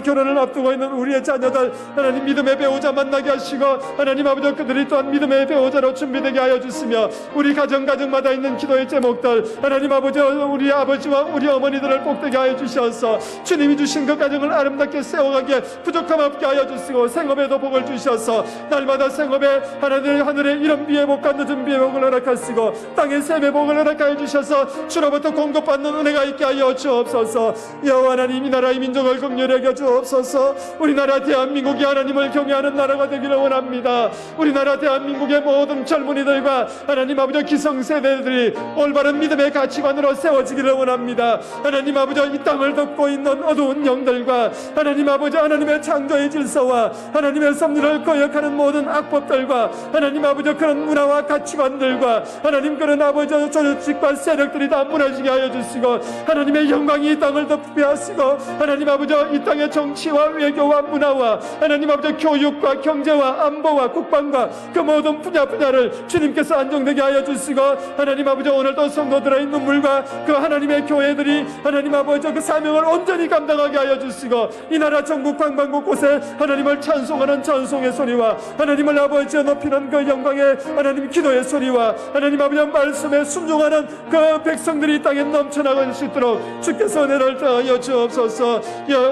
S2: 결혼을 앞두고 있는 우리의 자녀들 하나님 믿음의 배우자 만나게 하시고 하나님 아버지 그들이 또한 믿음의 배우자로 준비되게 하여 주시며 우리 가정마다 있는 기도의 제목들 하나님 아버지 우리 아버지와 우리 어머니들을 복되게 하여 주셔서 주님이 주신 그 가정을 아름답게 세워가기에 부족함 없게 하여 주시고 생업에도 복을 주셔서 날마다 생업에 하늘의 이런 비의 복과 늦은 비의 복을 허락하시고 땅의 샘의 복을 허락하여 주셔서 주로부터 공급받는 은혜가 있게 하여 주옵소서. 여호와 하나님 이 나라의 민족을 긍휼히 여겨 주옵소서. 우리나라 대한민국이 하나님을 경외하는 나라가 되기를 원합니다. 우리나라 대한민국의 모든 젊은이들과 하나님 아버지 기성세대들이 올바른 믿음의 가치관으로 세워지기를 원합니다. 하나님 아버지 이 땅을 덮고 있는 어두운 영들과 하나님 아버지 하나님의 창조의 질서와 하나님의 섭리를 거역하는 모든 악법들과 하나님 아버지 그런 문화와 가치관들과 하나님 그런 아버지 조직과 세력들이 다 무너지게 하여 주시고 하나님의 영광이 이 땅을 덮게 하시고 하나님 아버지 이 땅의 정치와 외교와 문화와 하나님 아버지 교육과 경제와 안보와 국방과 그 모든 분야를 주님께서 안정되게 하여 주시고 하나님 아버지 오늘도 성도들의 눈물과 그 하나님의 교회들이 하나님 아버지 그 사명을 온전히 감당하게 하여 주시고 이 나라 전국 방방곳 곳에 하나님을 찬송하는 찬송의 소리와 하나님을 아버지 높이는 그 영광의 하나님 기도의 소리와 하나님 아버지 말씀에 순종하는 그 백성들이 이 땅에 넘쳐나갈 수 있도록 주께서 은혜를 더하여 주옵소서.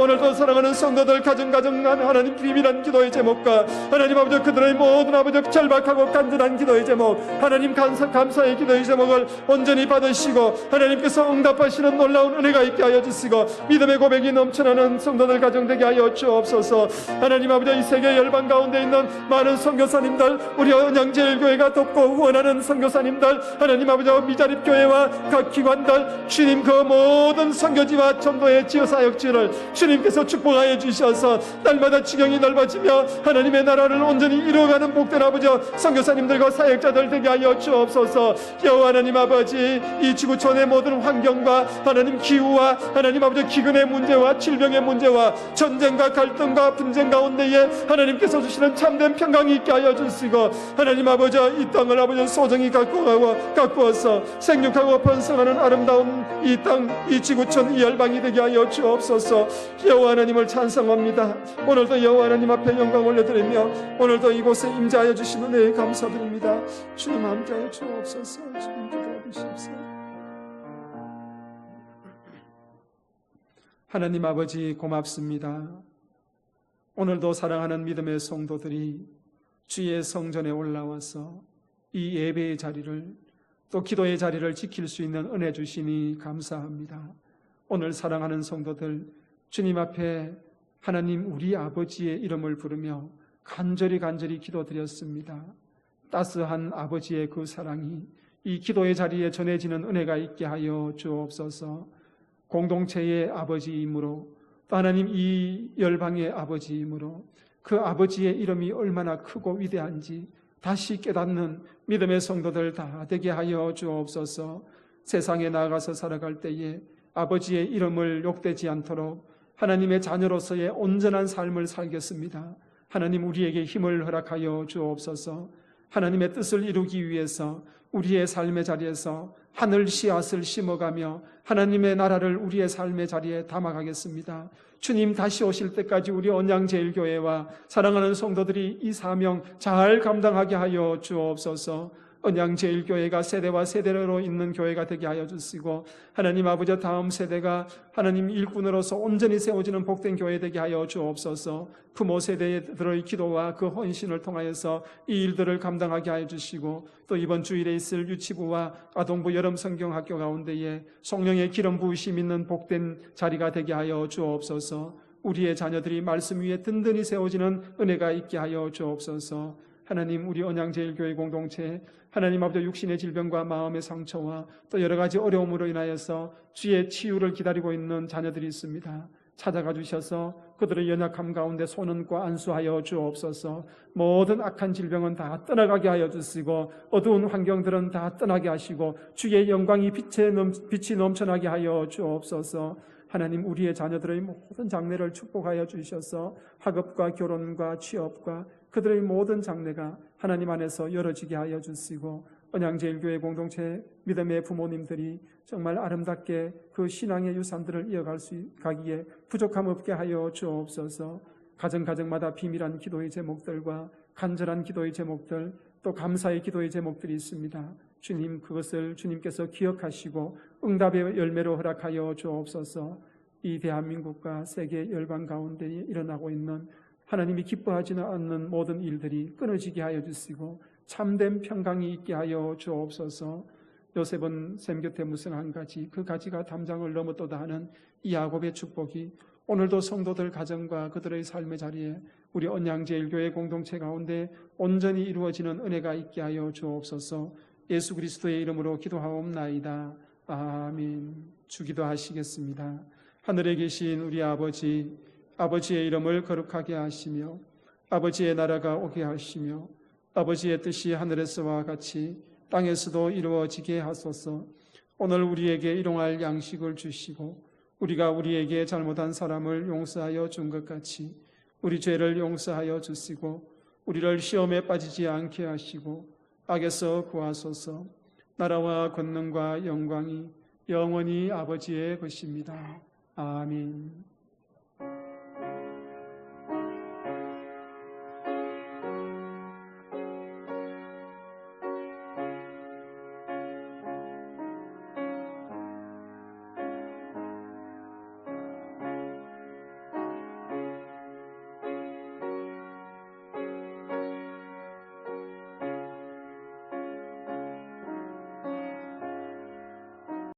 S2: 오늘도 사랑하는 성도들 가정 하나님 비밀한 기도의 제목과 하나님 아버지 그들의 모든 아버지 절박하고 간절한 기도의 제목 하나님 감사의 기도의 제목을 온전히 받으시고 하나님께서 응답 응답하시는 놀라운 은혜가 있게 하여 주시고 믿음의 고백이 넘쳐나는 성도들 가정되게 하여 주옵소서. 하나님 아버지, 이 세계 열방 가운데 있는 많은 선교사님들, 우리 언양제일교회가 돕고 후원하는 선교사님들, 하나님 아버지 미자립교회와 각 기관들, 주님 그 모든 선교지와 전도의 지어사역지를 주님께서 축복하여 주셔서 날마다 지경이 넓어지며 하나님의 나라를 온전히 이루어가는 복된 아버지 선교사님들과 사역자들 되게 하여 주옵소서. 여호와 하나님 아버지, 이 지구촌의 모든 환경과 하나님 기후와 하나님 아버지 기근의 문제와 질병의 문제와 전쟁과 갈등과 분쟁 가운데에 하나님께서 주시는 참된 평강이 있게 하여 주시고, 하나님 아버지 이 땅을 아버지 소정히 가꾸어서 생육하고 번성하는 아름다운 이 땅, 이 지구촌, 이 열방이 되게 하여 주옵소서. 여호와 하나님을 찬송합니다. 오늘도 여호와 하나님 앞에 영광 올려드리며 오늘도 이곳에 임재하여 주신 은혜에 감사드립니다. 주님 함께하여 주옵소서. 주님 기도해 주십시오. 하나님 아버지 고맙습니다. 오늘도 사랑하는 믿음의 성도들이 주의 성전에 올라와서 이 예배의 자리를 또 기도의 자리를 지킬 수 있는 은혜 주시니 감사합니다. 오늘 사랑하는 성도들 주님 앞에 하나님 우리 아버지의 이름을 부르며 간절히 기도드렸습니다. 따스한 아버지의 그 사랑이 이 기도의 자리에 전해지는 은혜가 있게 하여 주옵소서. 공동체의 아버지이므로 또 하나님 이 열방의 아버지이므로 그 아버지의 이름이 얼마나 크고 위대한지 다시 깨닫는 믿음의 성도들 다 되게 하여 주옵소서. 세상에 나아가서 살아갈 때에 아버지의 이름을 욕되지 않도록 하나님의 자녀로서의 온전한 삶을 살겠습니다. 하나님 우리에게 힘을 허락하여 주옵소서. 하나님의 뜻을 이루기 위해서 우리의 삶의 자리에서 하늘 씨앗을 심어가며 하나님의 나라를 우리의 삶의 자리에 담아가겠습니다. 주님 다시 오실 때까지 우리 언양제일교회와 사랑하는 성도들이 이 사명 잘 감당하게 하여 주옵소서. 언양제일교회가 세대와 세대로 있는 교회가 되게 하여 주시고 하나님 아버지 다음 세대가 하나님 일꾼으로서 온전히 세워지는 복된 교회 되게 하여 주옵소서. 부모 세대들의 기도와 그 헌신을 통하여서 이 일들을 감당하게 하여 주시고 또 이번 주일에 있을 유치부와 아동부 여름 성경학교 가운데에 성령의 기름 부으심 있는 복된 자리가 되게 하여 주옵소서. 우리의 자녀들이 말씀 위에 든든히 세워지는 은혜가 있게 하여 주옵소서. 하나님 우리 언양제일교회 공동체 하나님 아버지 육신의 질병과 마음의 상처와 또 여러 가지 어려움으로 인하여서 주의 치유를 기다리고 있는 자녀들이 있습니다. 찾아가 주셔서 그들의 연약함 가운데 손은고 안수하여 주옵소서. 모든 악한 질병은 다 떠나가게 하여 주시고 어두운 환경들은 다 떠나게 하시고 주의 영광이 빛이 넘쳐나게 하여 주옵소서. 하나님 우리의 자녀들의 모든 장래를 축복하여 주셔서 학업과 결혼과 취업과 그들의 모든 장래가 하나님 안에서 열어지게 하여 주시고 언양제일교회 공동체 믿음의 부모님들이 정말 아름답게 그 신앙의 유산들을 이어갈 수 가기에 부족함 없게 하여 주옵소서. 가정마다 비밀한 기도의 제목들과 간절한 기도의 제목들 또 감사의 기도의 제목들이 있습니다. 주님 그것을 주님께서 기억하시고 응답의 열매로 허락하여 주옵소서. 이 대한민국과 세계 열방 가운데 일어나고 있는 하나님이 기뻐하지는 않는 모든 일들이 끊어지게 하여 주시고 참된 평강이 있게 하여 주옵소서. 요셉은 샘 곁에 무슨 한 가지 그 가지가 담장을 넘어도다 하는 이 야곱의 축복이 오늘도 성도들 가정과 그들의 삶의 자리에 우리 언양제일교회 공동체 가운데 온전히 이루어지는 은혜가 있게 하여 주옵소서. 예수 그리스도의 이름으로 기도하옵나이다. 아멘. 주기도하시겠습니다. 하늘에 계신 우리 아버지, 아버지의 이름을 거룩하게 하시며 아버지의 나라가 오게 하시며 아버지의 뜻이 하늘에서와 같이 땅에서도 이루어지게 하소서. 오늘 우리에게 일용할 양식을 주시고 우리가 우리에게 잘못한 사람을 용서하여 준 것 같이 우리 죄를 용서하여 주시고 우리를 시험에 빠지지 않게 하시고 악에서 구하소서. 나라와 권능과 영광이 영원히 아버지의 것입니다. 아멘.